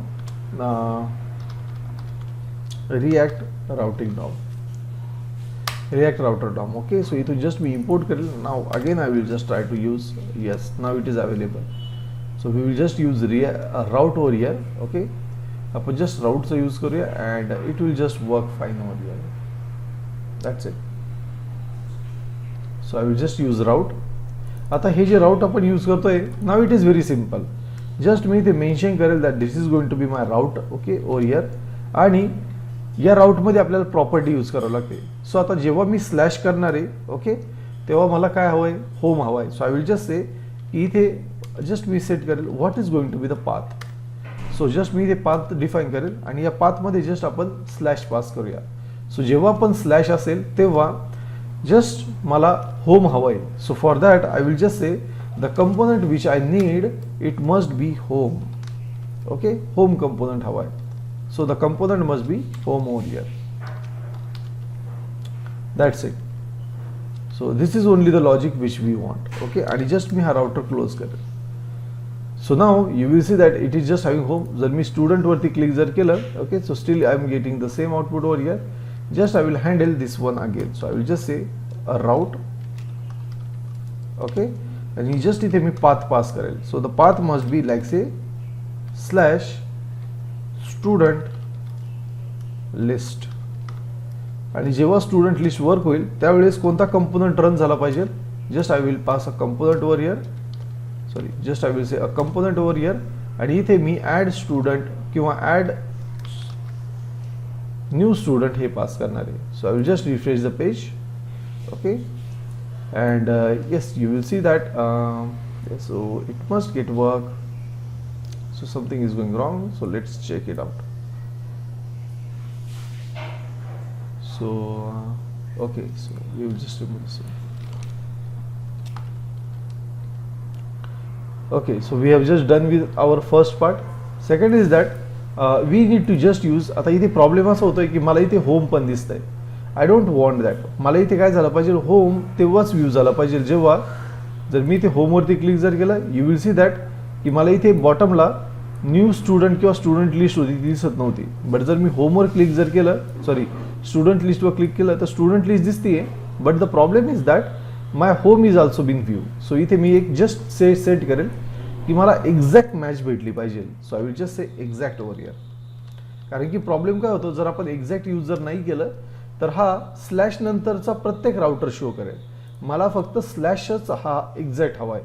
React routing DOM, React router DOM. Okay, so it will just be import करेल. Now again I will just try to use, yes, now it is available. So we will just use route over here. Okay, आपण just राउटचा use करूया and it will just work fine over here. That's it. So I will just use route. आता हे जे route आपण use करतोय now it is very simple. Just मी ते मेन्शन करेल that this is going to be my route. Okay, over here. आणि या राउटमध्ये आपल्याला प्रॉपर्टी यूज करावं लागते. सो आता जेव्हा मी स्लॅश करणार आहे ओके तेव्हा मला काय हवं आहे, होम हवं आहे. So I will just say की इथे जस्ट मी सेट करेल what is going to be the path. So just मी ते पाथ डिफाईन करेल आणि या पाथमध्ये जस्ट आपण स्लॅश पास करूया. सो जेव्हा पण स्लॅश असेल तेव्हा जस्ट मला होम हवं आहे. So for that I will just say the component which I need it must be home. Okay, home component हवा आहे. So the component must be home over here. That's it. So this is only the logic which we want. Okay, आणि just मी हा router close करेल. So now you will see that it is just having home. जर मी student वरती click जर केलं okay so still I am getting the same output over here. Just I will handle this one again. So I will just say a route. Okay, आणि just इथे मी path pass करेल. So the path must be like say slash student list. आणि जेव्हा student list work होईल त्यावेळेस कोणता component run झाला पाहिजे. Just I will pass a component over here. Sorry, just I will say a component over here. आणि इथे मी ॲड स्टुडंट किंवा ॲड न्यू स्टुडंट हे पास करणार आहे. So I will just refresh the page. Okay, and yes you will see that so it must get work. So something is going wrong. So let's check it out. So okay, so we will just remove this. Okay, so we have just done with our first part. Second is that we need to just use. आता इथे problem असा होतोय की मला इथे home पण दिसतंय. I don't want that. मला इथे काय झालं पाहिजे, होम तेव्हाच व्ह्यू झाला पाहिजे जेव्हा जर मी इथे होमवरती क्लिक जर केलं यू विल सी दॅट की मला इथे बॉटमला न्यू स्टुडंट किंवा स्टुडंट लिस्ट होती ती दिसत नव्हती. बट जर मी होमवर क्लिक जर केलं, सॉरी स्टुडंट लिस्टवर क्लिक केलं तर स्टुडंट लिस्ट दिसतीये. But the problem is that my home is also been view. So इथे मी एक जस्ट सेट करेल की मला एक्झॅक्ट मॅच भेटली पाहिजे. So I will just say exact over here. कारण की प्रॉब्लेम काय होतो, जर आपण एक्झॅक्ट यूज जर नाही केलं तर हा स्लॅश नंतरचा प्रत्येक राउटर शो करेल. मला फक्त स्लॅशच हा एक्झॅक्ट हवा आहे.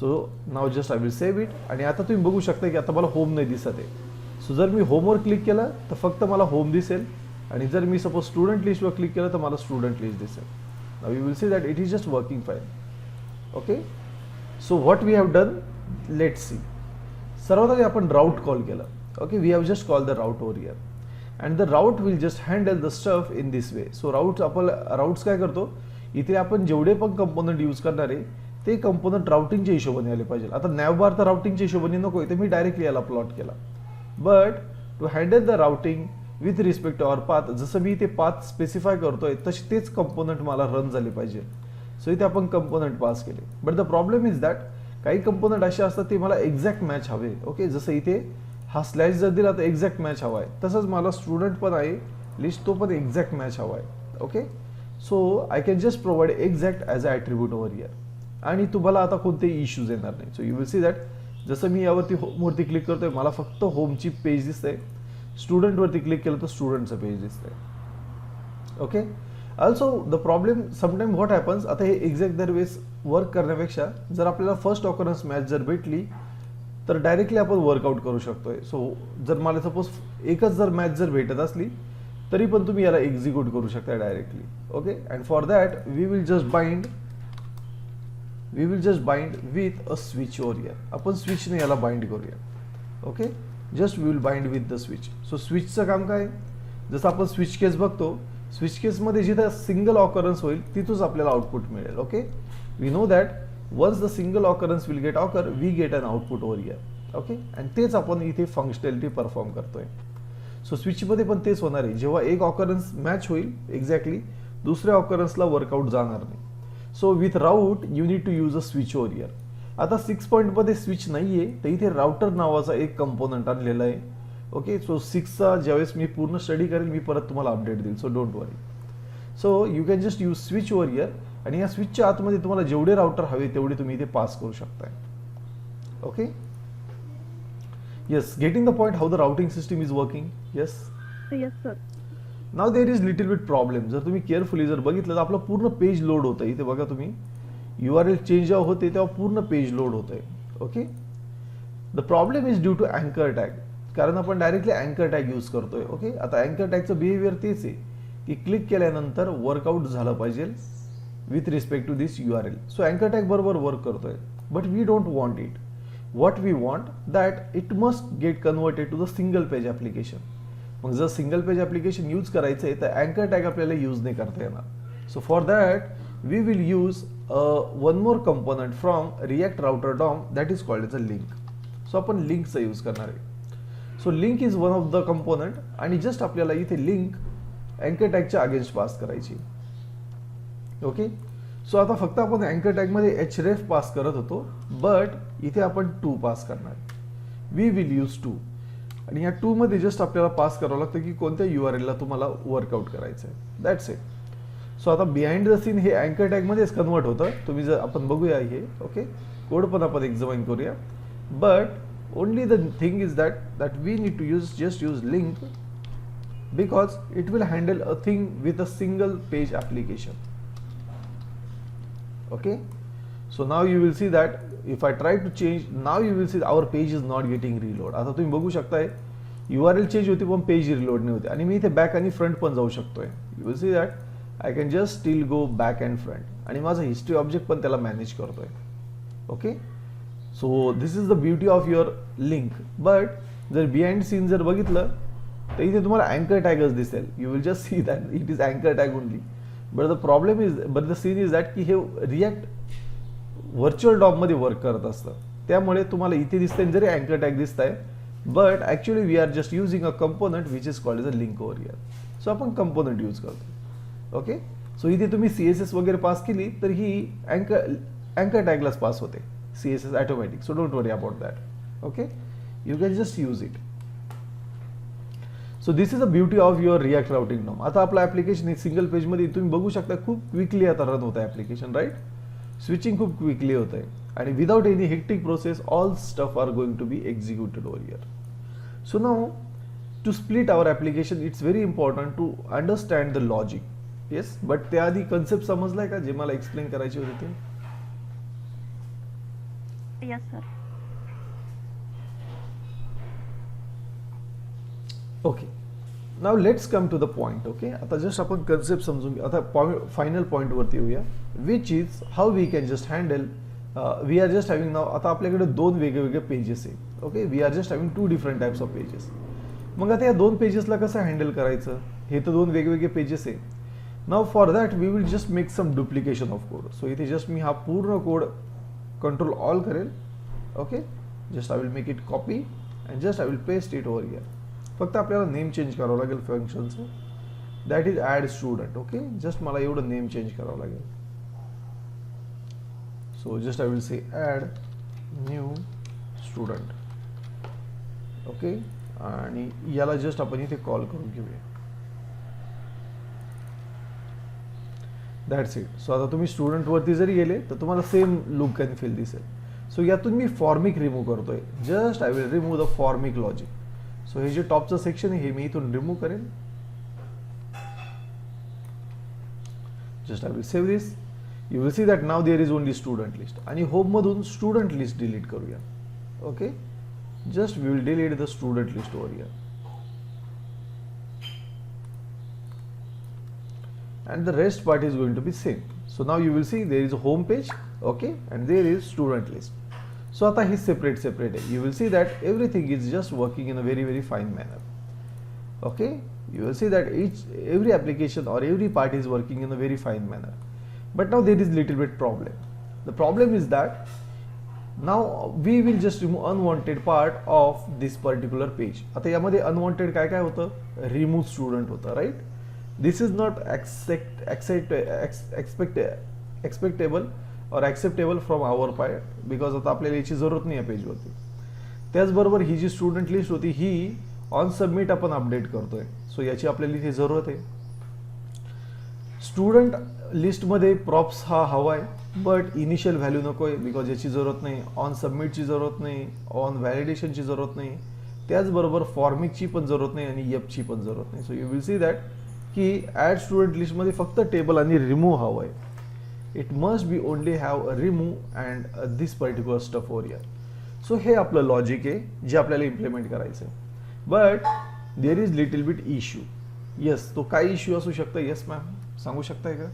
So now just I will save it. आणि आता तुम्ही बघू शकता की आता मला होम नाही दिसत आहे. सो जर मी होमवर क्लिक केलं तर फक्त मला होम दिसेल आणि जर मी सपोज स्टुडंट लिस्टवर क्लिक केलं तर मला स्टुडंट लिस्ट दिसेल. Now you will see that it is just working fine. Okay, so what we have done, let's see. सर्वात आधी आपण राउट कॉल केलं. Okay, we have just call the route over here and the route will just handle the stuff in this way. So routes काय करतो, इथे आपण जेवढे पण कंपोनंट यूज करणार आहे ते कंपोनंट राउटिंगच्या हिशोबाने आले पाहिजे. आता नॅवबार तर राउटिंगच्या हिशोबाने नको, इथे मी डायरेक्टली याला प्लॉट केला. But to handle the routing with respect to our path, जसं मी इथे पाथ स्पेसिफाय करतोय तसे तेच कंपोनंट मला रन झाले पाहिजे. सो इथे आपण कंपोनंट पास केले. But the problem is that काही कंपोनंट असे असतात ते मला एक्झॅक्ट मॅच हवे. ओके, जसं इथे हा स्लॅश जर दिला तर एक्झॅक्ट मॅच हवा आहे. तसंच मला स्टुडंट पण आहे लिस्ट, तो पण एक्झॅक्ट मॅच हवा आहे. Okay, so I can just provide exact as a attribute over here आणि तुम्हाला आता कोणतेही इश्यूज येणार नाही. So you will see that जसं मी यावरती होमवरती क्लिक करतोय मला फक्त होमची पेज दिसतंय. स्टुडंटवरती क्लिक केलं तर स्टुडंटचं पेज दिसतंय. Okay. Also the problem sometime what happens, आता हे एक्झॅक्ट दर वेळेस वर्क करण्यापेक्षा जर आपल्याला फर्स्ट ऑकरन्स मॅच जर भेटली तर डायरेक्टली आपण वर्कआउट करू शकतोय. सो जर मला सपोज एकच जर मॅच जर भेटत असली तरी पण तुम्ही याला एक्झिक्यूट करू शकता directly. Okay. And for that we will just bind with a switch over here. आपण स्विचने याला बाइंड करूया. Okay. Just we will bind with the switch. So स्विचचं काम काय, जसं आपण स्विच केस बघतो, स्विच केसमध्ये जिथं सिंगल ऑकरन्स होईल तिथूनच आपल्याला आउटपुट मिळेल. Okay. We know that once the single occurrence will get occur we get an output over here. Okay. आणि तेच आपण इथे फंक्शनॅलिटी परफॉर्म करतोय. सो स्विचमध्ये पण तेच होणार आहे, जेव्हा एक ऑकरन्स मॅच होईल एक्झॅक्टली दुसऱ्या ऑकरन्सला वर्कआउट जाणार नाही. So with route you need to use a switch over here. आता 6 पॉईंटमध्ये स्विच नाहीये तर इथे राउटर नावाचा एक कंपोनंट आणलेला आहे. ओके. सो 6चा ज्यावेळेस मी पूर्ण स्टडी करेल मी परत तुम्हाला अपडेट देईल. So don't worry. So you can just use switch over here आणि या स्विचच्या आतमध्ये तुम्हाला जेवढे राउटर हवे तेवढे तुम्ही इथे पास करू शकताय. Okay. Yes, getting the point how the routing system is working. Yes. Yes sir. Now there is little bit problem. जर तुम्ही केअरफुली जर बघितलं तर आपलं पूर्ण पेज लोड होतं. इथे बघा तुम्ही URL चेंज जेव्हा होते तेव्हा पूर्ण पेज लोड होतंय. Okay. The problem is due to अँकर टॅग, कारण आपण डायरेक्टली अँकर टॅग यूज करतोय. ओके. आता अँकर टॅगचं बिहेवियर तेच आहे की क्लिक केल्यानंतर वर्कआउट झालं पाहिजे with respect to this URL. So अँकर टॅग बरोबर वर्क करतोय, but we don't want it. What we want that it must get converted to the single page application. मग जर सिंगल पेज ॲप्लिकेशन यूज करायचं आहे तर अँकर टॅग आपल्याला यूज नाही करता येणार. So for that we will use one more component from React router DOM that is called as a link. So आपण लिंकचा यूज करणार आहे. So link is one of the component आणि जस्ट आपल्याला इथे लिंक अँकर टॅगच्या अगेन्स्ट पास करायची. ओके. सो आता फक्त आपण अँकर टॅगमध्ये href पास करत होतो, बट इथे आपण 2 पास करणार. वी विल यूज 2 आणि या 2 मध्ये जस्ट आपल्याला पास करावं लागतं की कोणत्या URL ला तुम्हाला वर्कआउट करायचं आहे. That's it. सो आता बिहाइंड द सीन हे अँकर टॅगमध्येच कन्वर्ट होतं. तुम्ही जर आपण बघूया हे. ओके. कोड पण आपण एक्झामाइन करूया, but only the thing is that we need to just use link because it will handle a thing with a single page application. Okay. So now you will see that if I try to change, now you will see our page is not getting reload. आता तुम्ही बघू शकताय URL change होती पण page reload नाही होते आणि मी इथे बॅक आणि फ्रंट पण जाऊ शकतोय. You will see that I can just still go back and front आणि माझा हिस्ट्री ऑब्जेक्ट पण त्याला मॅनेज करतोय. Okay. So this is the beauty of your link. But जर बिहाइंड सीन जर बघितलं तर इथे तुम्हाला अँकर टॅगच दिसेल. You will just see that it is अँकर tag only. But the scene is that की हे रिॲक्ट व्हर्च्युअल डॉम मध्ये वर्क करत असतं, त्यामुळे तुम्हाला इथे दिसतंय जरी अँकर टॅग दिसताय, but actually we are just using a component which is called as a link over here. So आपण कंपोनंट यूज करतो. ओके. सो इथे तुम्ही CSS वगैरे पास केली तर ही अँकर टॅगलाच पास होते CSS automatic. So don't worry about that. Okay. You can just use it. So this is the beauty of your React routing DOM. आता आपलं ऍप्लिकेशन सिंगल पेजमध्ये तुम्ही बघू शकता खूप क्विकली आता रन होत आहे ऍप्लिकेशन. राईट. स्विचिंग खूप क्विकली होत आहे आणि without any hectic process all stuff are going to be executed over here. So now to split our application it's very important to understand the logic. Yes. But त्याआधी concept समजलाय का जे मला explain करायचे होते ते? Yes sir. Okay. Now let's come to the point. Okay. आता just आपण कन्सेप्ट समजून घेऊ. आता फायनल पॉइंट वरती येऊया, which is how we can just handle. We are just having now आता आपल्याकडे 2 वेगवेगळे पेजेस आहे. Okay. We are just having 2 different types of pages. मग आता या 2 पेजेसला कसं हँडल करायचं, हे तर 2 वेगवेगळे पेजेस आहे. Now for that we will just make some duplication of code. So इथे जस्ट मी हा पूर्ण कोड कंट्रोल ऑल करेल. Okay. Just I will make it copy and just I will paste it over here. फक्त आपल्याला name change करावं लागेल फंक्शनचं. That is add student. Okay. Just मला एवढं नेम चेंज करावं लागेल. So just I will say add new student. Okay. आणि याला जस्ट आपण इथे कॉल करून घेऊया. That's it. सो आता तुम्ही स्टुडंट वरती जरी गेले तर तुम्हाला सेम लुक अँड फील दिसेल. सो यातून मी फॉर्मिक रिमूव्ह करतोय. Just I will remove the formic logic. So हे जे टॉपचं सेक्शन आहे हे मी इथून रिमूव्ह करेन Just I will save this. You will see that now there is only student list. आणि home मधून student list delete करूया. Okay, just we will delete the student list over here. And the rest part is going to be same. So now you will see there is a home page, okay, and there is student list. So आता he separate आहे. You will see that everything is just working in a very fine manner. Okay, you will see that every application or every part is working in a very fine manner. But now there is little bit problem. The problem is that now we will just remove unwanted part of this particular page. आता यामध्ये unwanted काय होतं? Remove student होतं, right? This is not expectable or acceptable from our part because आता आपल्याला याची जरूरत नाही आहे पेज वरती. त्याचबरोबर ही जी स्टुडंट लिस्ट होती ही ऑन सबमिट आपण अपडेट करतोय. सो याची आपल्याला इथे जरूरत आहे. स्टुडंट लिस्ट मध्ये प्रॉप्स हा हवा आहे बट इनिशियल व्हॅल्यू नको आहे बिकॉज याची जरूरत नाही. ऑन सबमिटची जरूरत नाही, ऑन व्हॅलिडेशनची जरूरत नाही, त्याचबरोबर फॉर्मिकची पण जरूरत नाही आणि एफची पण जरूरत नाही. So you will see that की ॲड स्टुडंट लिस्ट मध्ये फक्त टेबल आणि रिमूव्ह हवं आहे. It must be only have remove and this particular stuff over here. So हे आपलं लॉजिक आहे जे आपल्याला इम्प्लिमेंट करायचं आहे. But there is little bit issue. Yes, तो काय इश्यू असू शकतो? येस मॅम, सांगू शकताय का?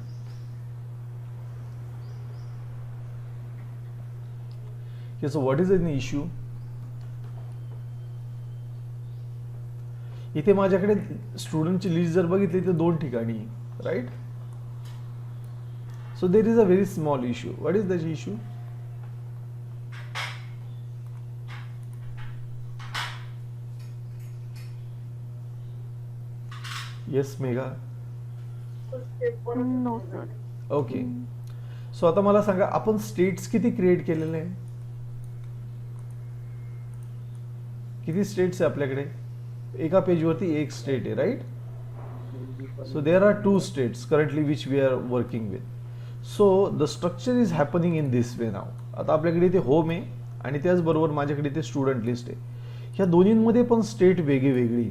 So what is an issue? इथे माझ्याकडे स्टुडंटची लिस्ट जर बघितली तर दोन ठिकाणी, right? So there is a very small issue. What is that issue? Yes Megha. No sir. Okay, so आता मला सांगा आपण स्टेट्स किती क्रिएट केलेले आहे? किती स्टेट्स आहे आपल्याकडे? एका पेजवरती एक स्टेट आहे, right? So there are 2 states currently which we are working with. So the structure is happening in this way now. आता आपल्याकडे इथे होम आहे आणि त्याचबरोबर माझ्याकडे इथे स्टुडंट लिस्ट आहे. ह्या दोन्हींमध्ये पण स्टेट वेगळी.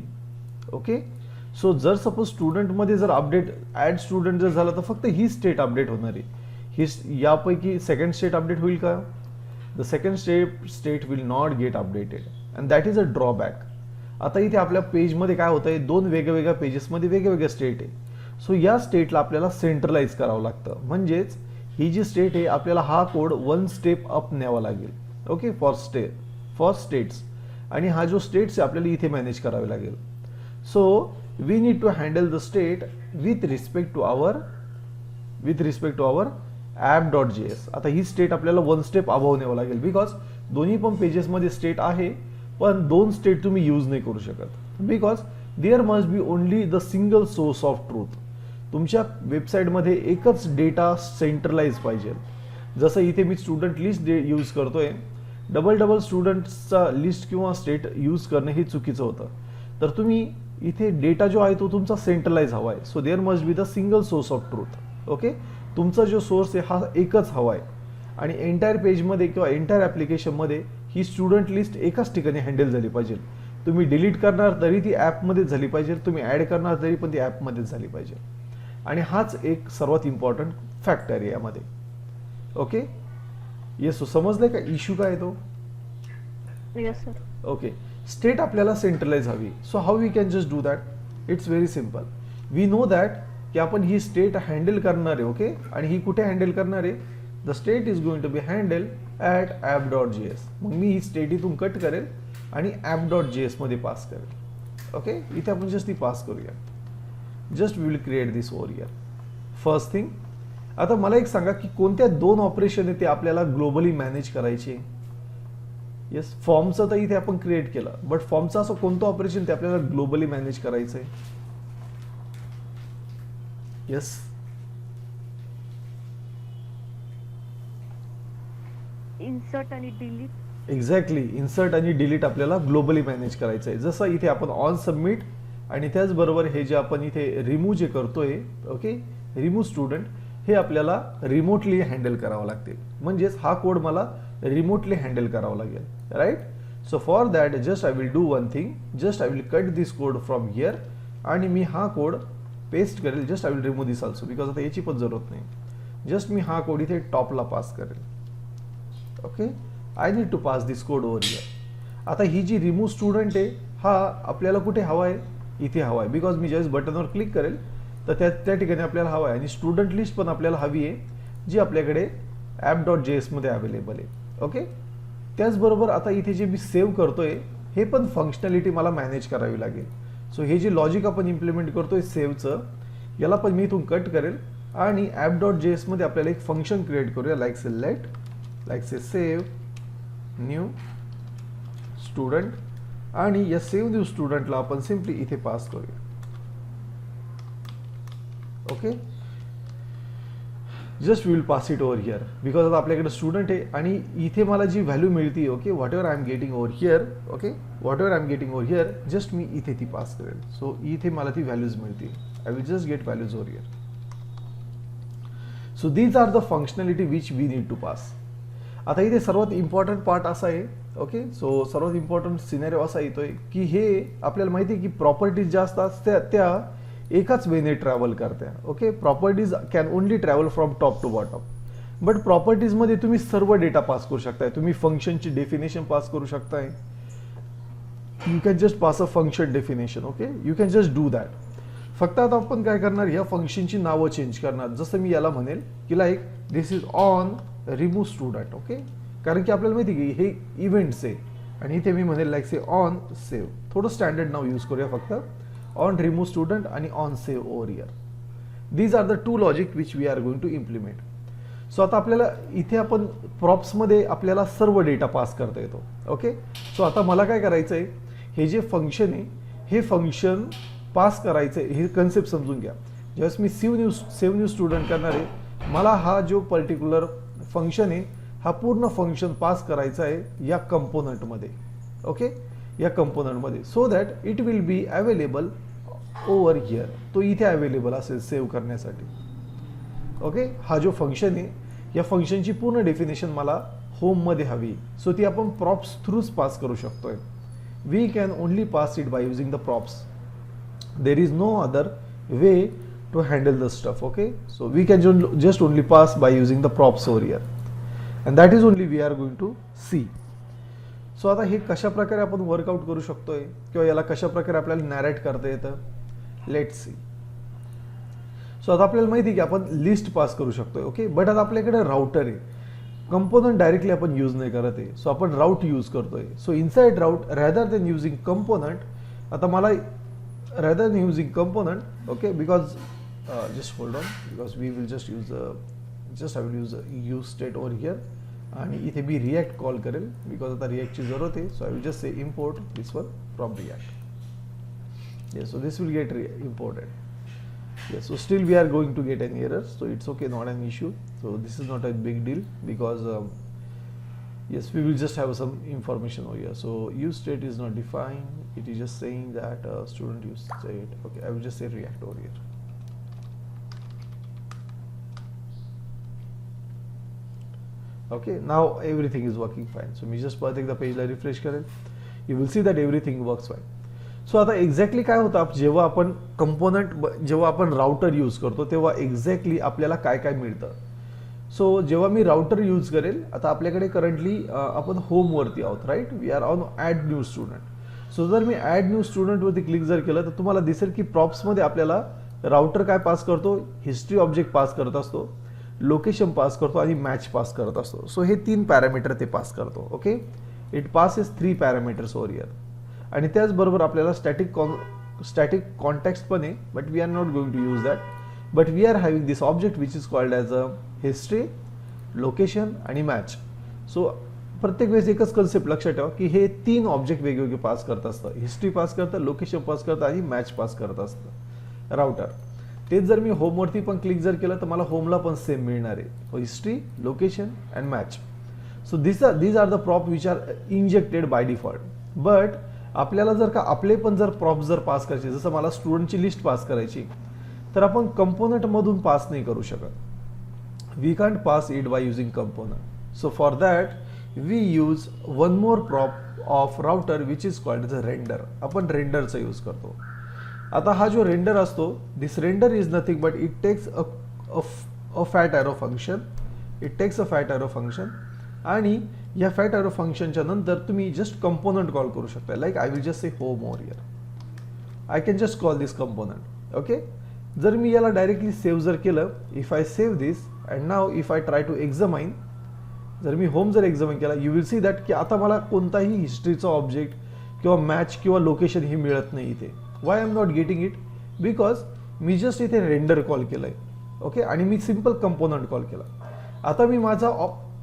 ओके, सो जर सपोज स्टुडंटमध्ये जर अपडेट ॲड स्टुडंट जर झाला तर फक्त ही स्टेट अपडेट होणार आहे. ही यापैकी सेकंड स्टेट अपडेट होईल का? The second state will not get updated and that is a drawback. आता इथे आपल्या पेजमध्ये काय होतंय, दोन वेगवेगळ्या पेजेसमध्ये वेगवेगळ्या स्टेट आहे. सो या स्टेटला आपल्याला सेंट्रलाइज करावं लागतं. म्हणजेच ही जी स्टेट आहे आपल्याला हा कोड 1 स्टेप अप न्यावा लागेल. Okay, for states. आणि हा जो स्टेट्स आहे आपल्याला इथे मॅनेज करावे लागेल. So we need to handle the state with respect to our app.js. आता ही स्टेट आपल्याला 1 स्टेप अबाव न्यावं लागेल बिकॉज दोन्ही पण पेजेस मध्ये स्टेट आहे पण 2 स्टेट तुम्ही यूज नाही करू शकत because there must be only the single source of truth. तुमच्या वेबसाईटमध्ये एकच डेटा सेंट्रलाइज पाहिजे. जसं इथे मी स्टुडंट लिस्ट यूज करतोय, डबल स्टुडंट्सचा लिस्ट किंवा स्टेट यूज करणं हे चुकीचं होतं. तर तुम्ही इथे डेटा जो आहे तो तुमचा सेंट्रलाइज हवा आहे. So there must be the single source of truth. Okay, तुमचा जो सोर्स आहे हा एकच हवा आहे आणि एंटायर पेजमध्ये किंवा एंटायर ॲप्लिकेशनमध्ये ही स्टुडंट लिस्ट एकाच ठिकाणी हँडल झाली पाहिजे. तुम्ही डिलीट करणार तरी ती ॲपमध्येच झाली पाहिजे, तुम्ही ॲड करणार तरी पण ती ॲपमध्येच झाली पाहिजे. आणि हाच एक सर्वात इम्पॉर्टंट फॅक्टर आहे यामध्ये. ओके, येस, समजलंय का इश्यू काय आहे तो? Yes sir. ओके, स्टेट आपल्याला सेंट्रलाइज हवी. So how we can just do that? It's very simple. We know that की आपण ही स्टेट हँडल करणार आहे. ओके, आणि ही कुठे हँडल करणार आहे? The state is going to be handle at app.js. मग मी ही स्टेट इथून कट करेल आणि app.js मध्ये पास करेल. ओके, इथे आपण जस्ट ती पास करूया. Just we will create this over here. First thing, आता मला एक सांगा की कोणत्या 2 ऑपरेशन आहे ते आपल्याला ग्लोबली मॅनेज करायचे? येस, फॉर्मचं तर इथे आपण क्रिएट केलं बट फॉर्मचं असं कोणतं ऑपरेशन ते आपल्याला ग्लोबली मॅनेज करायचंय? येस, इन्सर्ट आणि डिलीट. एक्झॅक्टली, इन्सर्ट आणि डिलीट आपल्याला ग्लोबली मॅनेज करायचं आहे. जसं इथे आपण ऑन सबमिट आणि त्याचबरोबर हे जे आपण इथे रिमूव्ह जे करतोय, ओके, रिमूव्ह स्टुडंट, हे आपल्याला रिमोटली हँडल करावं लागतील. म्हणजेच हा कोड मला रिमोटली हँडल करावं लागेल, right? So for that just I will do one thing. Just I will cut this code from here आणि मी हा कोड पेस्ट करेल. Just I will remove this also because आता याची पण जरूरत नाही. जस्ट मी हा कोड इथे टॉपला पास करेल. Okay, I need to pass this code over here. आता ही जी रिमूव्ह स्टुडंट आहे हा आपल्याला कुठे हवा आहे, इथे हवा आहे बिकॉज मी ज्यावेळेस बटनवर क्लिक करेल तर त्या ठिकाणी आपल्याला हवा आहे. आणि स्टुडंट लिस्ट पण आपल्याला हवी आहे जी आपल्याकडे app.js मध्ये अवेलेबल आहे. ओके, त्याचबरोबर आता इथे जे मी सेव्ह करतोय हे पण फंक्शनॅलिटी मला मॅनेज करावी लागेल. सो हे जे लॉजिक आपण इम्प्लिमेंट करतोय सेव्हचं, याला पण मी इथून कट करेल आणि app.js मध्ये आपल्याला एक फंक्शन क्रिएट करूया लाईक से लेट, लाईक से सेव्ह न्यू स्टुडंट. आणि या सेव्ह न्यू स्टुडंटला आपण सिम्पली इथे पास करूया. Okay, just will pass it over here because आता आपल्याकडे स्टुडंट आहे आणि इथे मला जी व्हॅल्यू मिळते, okay, whatever I am getting over here, okay, whatever I am getting over here, just मी इथे ती पास करेल. सो इथे मला ती व्हॅल्यूज मिळते. I will just get values over here. So these are the functionality which we need to pass. आता इथे सर्वात इम्पॉर्टंट पार्ट असा आहे, ओके, सो सर्वात इम्पॉर्टंट सिनेरिओ असा येतोय की हे आपल्याला माहिती आहे की प्रॉपर्टीज ज्या असतात त्या एकाच वेने ट्रॅव्हल करत्या. Okay, properties can only travel from top to bottom. But प्रॉपर्टीजमध्ये तुम्ही सर्व डेटा पास करू शकताय. तुम्ही फंक्शनची डेफिनेशन पास करू शकताय. You can just pass a function definition. Okay, you can just do that. फक्त आता आपण काय करणार, या फंक्शनची नावं चेंज करणार. जसं मी याला म्हणेल की like this is on remove student. Okay, कारण की आपल्याला माहिती की हे इव्हेंट्स आहे आणि इथे मी म्हणेल लाईक से ऑन सेव्ह. थोडं स्टँडर्ड नाव यूज करूया फक्त, ऑन रिमूव्ह स्टुडंट आणि on save over here. These are the two logic which we are going to implement. So आता आपल्याला इथे आपण प्रॉप्समध्ये आपल्याला सर्व डेटा पास करता येतो. ओके, सो आता मला काय करायचं आहे, हे जे फंक्शन आहे हे फंक्शन पास करायचं आहे. हे कन्सेप्ट समजून घ्या. ज्यावेळेस मी सेव्ह न्यू स्टुडंट करणार आहे, मला हा जो पर्टिक्युलर फंक्शन आहे हा पूर्ण फंक्शन पास करायचा आहे या कंपोनंटमध्ये. ओके, या कंपोनंटमध्ये, so that it will be available over here. तो इथे अवेलेबल असेल सेव्ह करण्यासाठी. ओके, हा जो फंक्शन आहे या फंक्शनची पूर्ण डेफिनेशन मला होममध्ये हवी. सो ती आपण प्रॉप्स थ्रूच पास करू शकतोय. We can only pass it by using the props. There is no other way to handle the stuff. Okay, so we can just only pass by using the props over here and that is only we are going to see. So आता हे कशा प्रकारे आपण workout करू शकतोय किंवा याला कशा प्रकारे आपल्याला नॅरेट करता येतं, लेट्स सी. सो आता आपल्याला माहिती आहे की आपण लिस्ट पास करू शकतोय. ओके, बट आता आपल्याकडे राउटर आहे. कंपोनंट डायरेक्टली आपण यूज नाही करत आहे. सो आपण राऊट यूज करतोय. So inside route rather than using component, आता मला rather than using component, okay, because just hold on, because we will just use just I will use state over here आणि इथे मी React call करेल because आता रिॲक्टची जरूरत आहे. So I will just say import this one from React. Yes, so this will get imported. Yes, so still we are going to get an error, so it's okay, not an issue. So this is not a big deal because yes, we will just have some information over here. So use state is not defined. It is just saying that student use state. Okay, I will just say react over here. Okay, now everything is working fine. So me just परत एकदा पेजला refresh करेल. You will see that everything works fine. So आता exactly काय होतं, जेव्हा आपण component, जेव्हा आपण राउटर यूज करतो तेव्हा एक्झॅक्टली आपल्याला काय काय मिळतं. सो जेव्हा मी राउटर यूज करेल, आता आपल्याकडे करंटली आपण होमवरती आहोत, right. We are on add new student. So जर मी ॲड न्यू स्टुडंटवरती क्लिक जर केलं तर तुम्हाला दिसेल की प्रॉप्समध्ये आपल्याला राउटर काय पास करतो, हिस्ट्री ऑब्जेक्ट पास करत असतो, लोकेशन पास करतो आणि मॅच पास करत असतो. सो हे 3 पॅरामीटर ते पास करतो. Okay, it passes 3 parameters over here. आणि त्याचबरोबर आपल्याला स्टॅटिक कॉन्टेक्स्ट पण आहे, but we are not going to use that. But we are having this object which is called as a history, location आणि match. So प्रत्येक वेळेस एकच concept लक्षात ठेवा की हे 3 ऑब्जेक्ट वेगवेगळे पास करत असतं. हिस्ट्री पास करतं, लोकेशन पास करतं आणि मॅच पास करत असतं राउटर. तेच जर मी होमवरती पण क्लिक जर केलं तर मला होमला पण सेम मिळणार आहे, history, location and match. So these are the prop which are injected by default. But आपल्याला जर का आपले पण जर प्रॉप जर पास करायचे, जसं मला स्टुडंटची लिस्ट पास करायची, तर आपण कंपोनंट मधून पास नाही करू शकत. We can't pass it by using component. So for that we use one more prop of router which is called the render. आपण रेंडरचा यूज करतो. आता हा जो रेंडर असतो, this render is nothing but it takes a fat arrow function, it takes a fat arrow function, आणि या fat arrow फंक्शनच्या नंतर तुम्ही जस्ट कंपोनंट कॉल करू शकता. Like I will just say home over here, I can just call this component. Okay, जर मी याला डायरेक्टली सेव्ह जर केलं, if I save this and now if I try to examine, जर मी home जर एक्झामाइन केला, यू विल सी दॅट की आता मला कोणताही हिस्ट्रीचा ऑब्जेक्ट किंवा मॅच किंवा लोकेशन ही मिळत नाही इथे. Y I am not getting it? Because me just इथे रेंडर कॉल केलं आहे. ओके, आणि मी सिम्पल कंपोनंट कॉल केला. आता मी माझा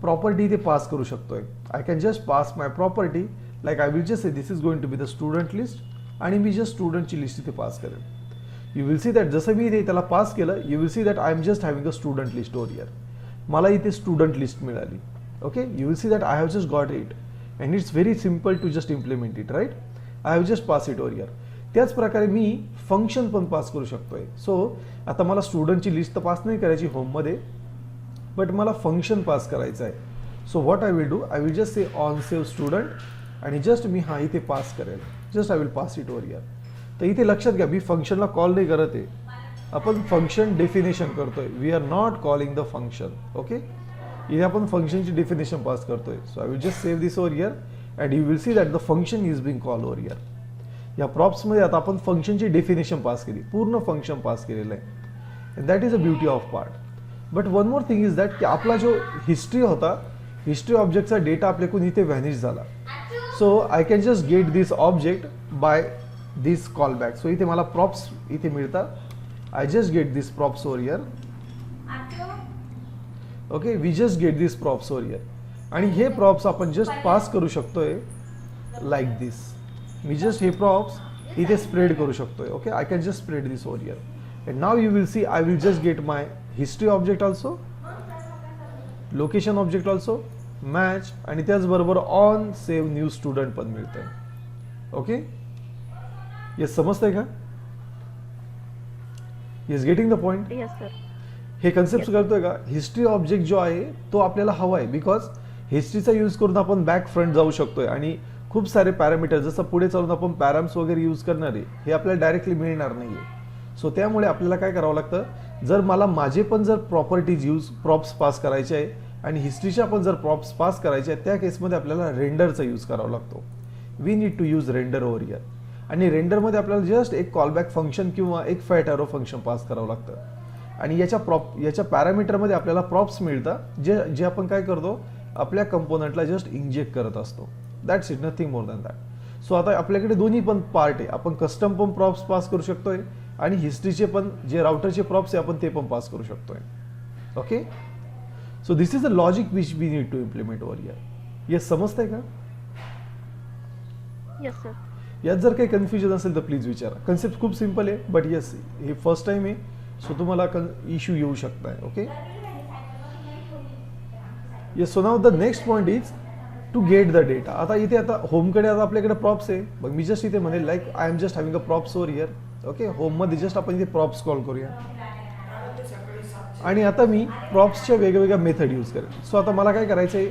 प्रॉपर्टी इथे पास करू शकतोय. I can just pass my property, like I will just say this is going to be the student list, आणि मी जस्ट स्टुडंटची लिस्ट इथे पास करेन. यू विल सी दॅट जसं मी इथे त्याला पास केलं, you will see that I am just having a student list over here. मला इथे स्टुडंट लिस्ट मिळाली. Okay, you will see that I have just got it and it's very simple to just implement it, right? I have just pass it over here. त्याच प्रकारे मी function पण pass करू शकतोय. So आता मला स्टुडंटची list तर पास नाही करायची होममध्ये, बट मला फंक्शन पास करायचं आहे. So what I will do, I will just say on save student आणि जस्ट मी हा इथे पास करेल. Just I will pass it over here. तर इथे लक्षात घ्या, मी फंक्शनला कॉल नाही करत आहे, आपण फंक्शन डेफिनेशन करतोय. We are not calling the function. Okay, इथे आपण फंक्शनची डेफिनेशन पास करतोय. So I will just save this over here and you will see that the function is being call over here. या प्रॉप्समध्ये आता आपण फंक्शनची डेफिनेशन पास केली, पूर्ण फंक्शन पास केलेलं आहे. That is a beauty of part. But one more thing is that की आपला जो हिस्ट्री होता, हिस्ट्री ऑब्जेक्टचा डेटा आपल्याकडून इथे व्हॅनिश झाला. So I can just get this object by this call back. So इथे मला प्रॉप्स इथे मिळतात. I just get this props over here. Okay, we just get this props over here, आणि हे props आपण जस्ट पास करू शकतोय like this. मी जस्ट हे प्रॉप्स इथे स्प्रेड करू शकतोय. Okay, I can just spread this over here and now you will see I will just gate my history object also, location object also, match, आणि त्याचबरोबर on save new student पण मिळत आहे. Okay, yes, समजतंय का? Yes, getting the point? Yes sir. हे concept करतोय का? हिस्ट्री ऑब्जेक्ट जो आहे तो आपल्याला हवा आहे, बिकॉज हिस्ट्रीचा यूज करून आपण बॅक फ्रंट जाऊ शकतोय, आणि खूप सारे पॅरामीटर जसं पुढे चालून आपण पॅराम्स वगैरे यूज करणार आहे, हे आपल्याला डायरेक्टली मिळणार नाहीये. सो त्यामुळे आपल्याला काय करावं लागतं, जर मला माझे पण जर प्रॉपर्टीज यूज प्रॉप्स पास करायचे आहे आणि हिस्ट्रीच्या पण जर प्रॉप्स पास करायचे आहेत, त्या केसमध्ये आपल्याला रेंडरचा यूज करावा लागतो. We need to use render over here. आणि रेंडरमध्ये आपल्याला जस्ट एक कॉलबॅक फंक्शन किंवा एक फॅट एरो फंक्शन पास करावं लागतं, आणि याच्या पॅरामीटरमध्ये आपल्याला प्रॉप्स मिळतात, जे आपण काय करतो, आपल्या कंपोनंटला जस्ट इंजेक्ट करत असतो. That's it, nothing more than that. So आता आपल्याकडे दोन्ही पण पार्ट आहे. आपण कस्टम पण प्रॉप्स पास करू शकतोय, आणि हिस्ट्रीचे पण जे राउटरचे प्रॉप्स आहे आपण ते पण पास करू शकतोय. Okay, so this is the logic which we need to implement over here. Yes, समजतंय का? Yes sir. यात जर काही कन्फ्युजन असेल तर प्लीज विचारा. कन्सेप्ट खूप सिम्पल आहे, बट येस, हे फर्स्ट टाइम आहे, सो तुम्हाला इश्यू येऊ शकताय. Okay, yes. So now the next point is to get the data. आता इथे आता होमकडे आता आपल्याकडे प्रॉप्स आहे. मग मी जस्ट इथे म्हणेल like I am just having a props over here. Okay, होममध्ये जस्ट आपण इथे प्रॉप्स कॉल करूया, आणि आता मी प्रॉप्सच्या वेगवेगळ्या मेथड यूज करेन. सो आता मला काय करायचं आहे,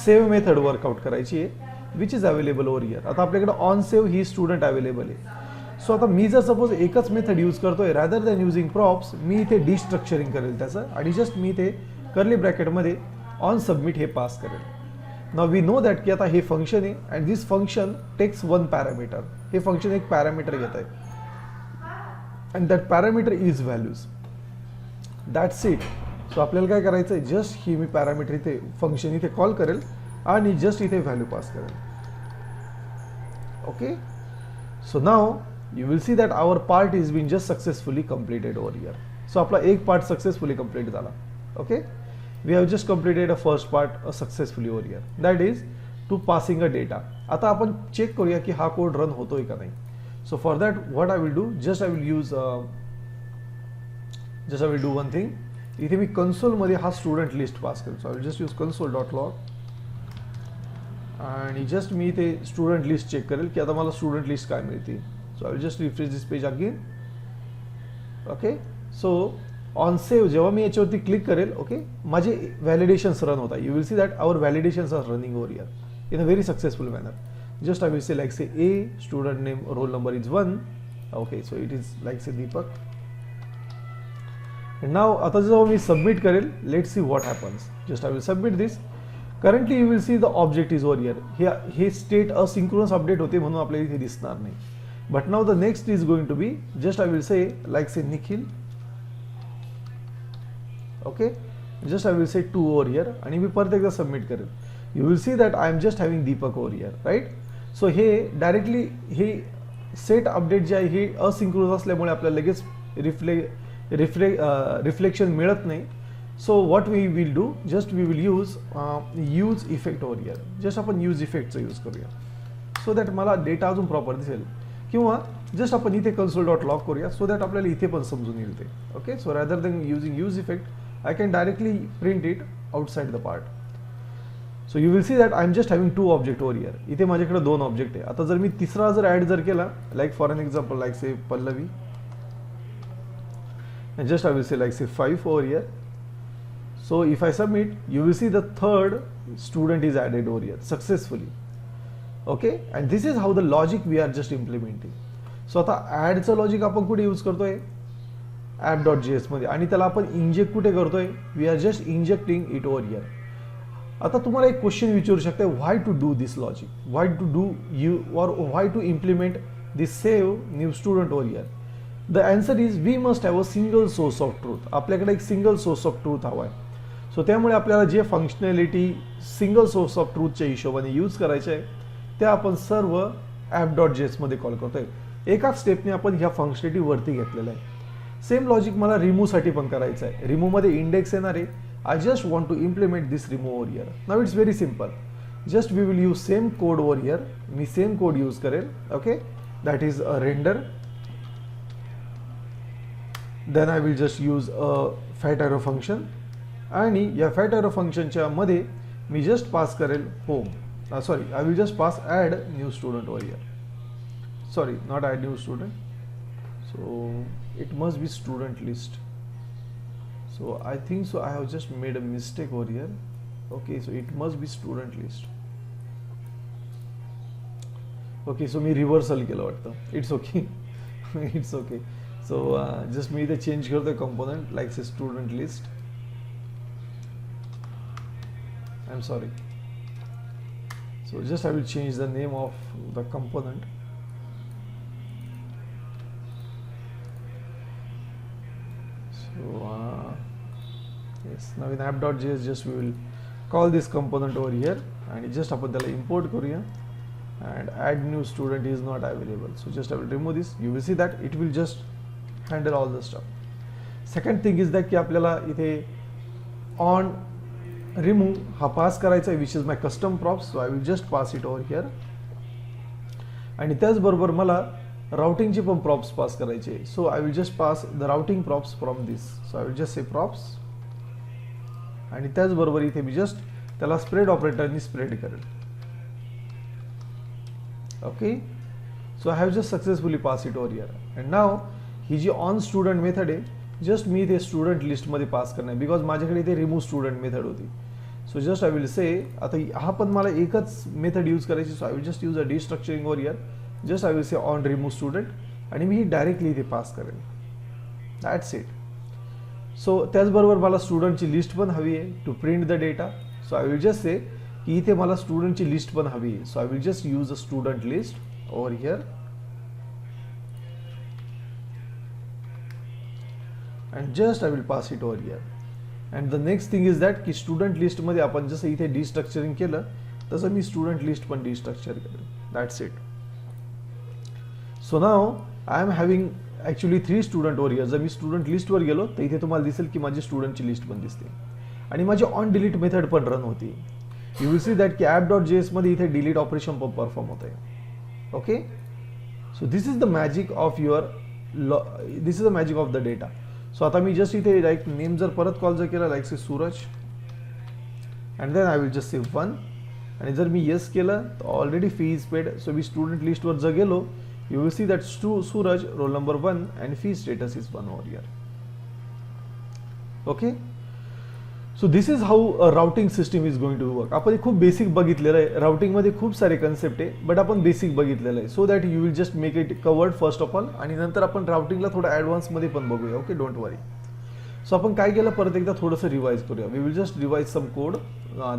सेव्ह मेथड वर्कआउट करायची आहे, which is available over here. आता आपल्याकडे ऑन सेव्ह ही स्टुडंट अवेलेबल आहे. सो आता मी जर सपोज एकच मेथड यूज करतोय, रॅदर दॅन युझिंग प्रॉप्स, मी इथे डिस्ट्रक्चरिंग करेल त्याचं, आणि जस्ट मी इथे कर्ली ब्रॅकेटमध्ये ऑन सबमिट हे पास करेल. नाउ वी नो दॅट की आता हे फंक्शन आहे, and this function takes one parameter. हे फंक्शन एक पॅरामीटर घेत आहे, and that parameter is values. That's it. So आपल्याला काय करायचं आहे, जस्ट ही मी पॅरामीटर इथे फंक्शन इथे कॉल करेल, आणि जस्ट इथे व्हॅल्यू पास करेल. Okay, so now you will see that our part is been just successfully completed over here. So आपला एक पार्ट सक्सेसफुली कंप्लीट झाला. Okay, we have just completed a first part successfully over here, that is to passing a data. आता आपण check करूया की हा code run होतोय का नाही. So for that what I will do, just I will do one thing. इथे मी कन्सोलमध्ये हा स्टुडंट लिस्ट पास करेल. So I will just use console dot log, आणि जस्ट मी इथे स्टुडंट लिस्ट चेक करेल की आता मला स्टुडंट लिस्ट काय मिळते. So I will just refresh this page again. Okay, so on save जेव्हा मी याच्यावरती क्लिक करेल, ओके, माझे व्हॅलिडेशन्स रन होतात. You will see that our validations are running over here in a very successful manner. Just I will say like say A, student name, roll number is 1, Okay, so it is like say Deepak. And now आता जेव्हा मी submit करेल, let's see what happens. Just I will submit this. Currently you will see the object is over here. हे state asynchronous update होते म्हणून आपल्याला इथे दिसणार नाही. But now the next is going to be, just I will say like say Nikhil. Okay, just I will say 2 over here आणि मी परत एकदा सबमिट करेल. You will see that I am just having Deepak over here, right? So हे directly हे set update जे आहे हे asynchronous असल्यामुळे आपल्याला लगेच रिफ्लेक्शन मिळत नाही. So what we will do, just we will use effect over here. Just आपण यूज इफेक्टचा यूज करूया सो दॅट मला डेटा अजून प्रॉपर दिसेल, किंवा जस्ट आपण इथे कन्सोल डॉट लॉग करूया सो दॅट आपल्याला इथे पण समजून येईल ते. Okay, so rather than using use effect I can directly print it outside the part. So you will see that I am just having 2 object over here. इथे माझ्याकडे 2 object आहे. आता जर मी तिसरा जर ऍड जर केला, like for an example like say Pallavi, and just I will say like say 5 over here. So if I submit, you will see the third student is added over here successfully. Okay, and this is how the logic we are just implementing. So आता add चा logic आपण कुठे use करतोय, app.js मध्ये, आणि त्याला आपण inject कुठे करतोय, we are just injecting it over here. आता तुम्हाला एक क्वेश्चन विचारू शकते, why to do this logic, why to do you or why to implement this save new student over here. The answer is we must have a single source of truth. आपल्याकडे एक single source of truth हवा आहे. So त्यामुळे आपल्याला जे functionality single source of ट्रूथच्या हिशोबाने use करायचे आहे ते आपण सर्व app.js मध्ये कॉल करतोय. एकाच स्टेपने आपण ह्या फंक्शनॅलिटी वरती घेतलेलं आहे. सेम लॉजिक मला रिमूव्हसाठी पण करायचं आहे. रिमूव्हमध्ये इंडेक्स येणार आहे. I just want to implement this remove over here. Now it's very simple. Just we will use same code over here. मी सेम कोड यूज करेल. Okay, that is a render. Then I will just use a fat arrow function, आणि या fat arrow फंक्शनच्या मध्ये मी just pass करेल home. Sorry, I will just pass add new student over here. Sorry, not add new student. So it must be student list. So I think so I have just made a mistake over here. Okay, so it must be student list. Okay, so me reversal केलं वाटतं. It's okay. It's okay. So just मी इथे change करतोय component like say student list. I am sorry. So just I will change the name of the component. So yes, now in app.js just we will call this component over here and just आपण त्याला import करूया. And add new student is not available. So just I will remove this. You will see that it will just handle all the stuff. Second thing is that की आपल्याला इथे on remove हा pass करायचा आहे, which is my custom props. So I will just pass it over here. आणि त्याचबरोबर मला राउटिंगचे पण प्रॉप्स पास करायचे. So I will just pass the routing props from this. So I will just say props. आणि त्याचबरोबर इथे मी just त्याला स्प्रेड ऑपरेटरनी स्प्रेड करेल. Okay, so I have just successfully passed it over here. And now ही जी on student method आहे, just मी इथे स्टुडंट लिस्टमध्ये पास करणार बिकॉज माझ्याकडे इथे रिमूव्ह स्टुडंट मेथड होती. So just I will say, आता हा पण मला एकच मेथड यूज करायची. So I will just use a destructuring over here. Just I will say on remove student आणि मी डायरेक्टली इथे पास करेन. That's it. सो त्याचबरोबर मला स्टुडंटची लिस्ट पण हवी आहे to print the data. So I will just say की इथे मला स्टुडंटची लिस्ट पण हवी आहे. So I will just use a student list over here. And just I will pass it over here. And the next thing is that की student list मध्ये आपण जसं इथे डिस्ट्रक्चरिंग केलं तसं मी स्टुडंट लिस्ट पण डिस्ट्रक्चर करेन. That's it. So now I am having actually 3 student over here. जर मी स्टुडंट लिस्टवर गेलो तर इथे तुम्हाला दिसेल की माझी स्टुडंटची लिस्ट पण दिसते आणि माझी ऑन डिलीट मेथड पण रन होती. यू विल सी दॅट की app.js मध्ये इथे डिलीट ऑपरेशन पण परफॉर्म होत आहे. Okay, so this is the magic of this is the magic of the data. So आता मी जस्ट इथे लाईक नेम जर परत कॉल जर केला like say Suraj and then I will just say 1. आणि जर मी येस केलं तर already fee is paid. So मी स्टुडंट लिस्टवर जर गेलो, you will see that Suraj roll number 1 and fee status is 1 over here. Okay, so this is how routing system is going to work. आपण हे खूप बेसिक बघितलेलं आहे. राउटिंगमध्ये खूप सारे कन्सेप्ट आहे, बट आपण बेसिक बघितलेलं आहे, so that you will just make it covered first of all. आणि नंतर आपण राउटिंगला थोडं ॲडव्हान्समध्ये पण बघूया. Okay, don't worry. सो आपण काय केलं, परत एकदा थोडंसं रिवाइज करूया. We will just revise some code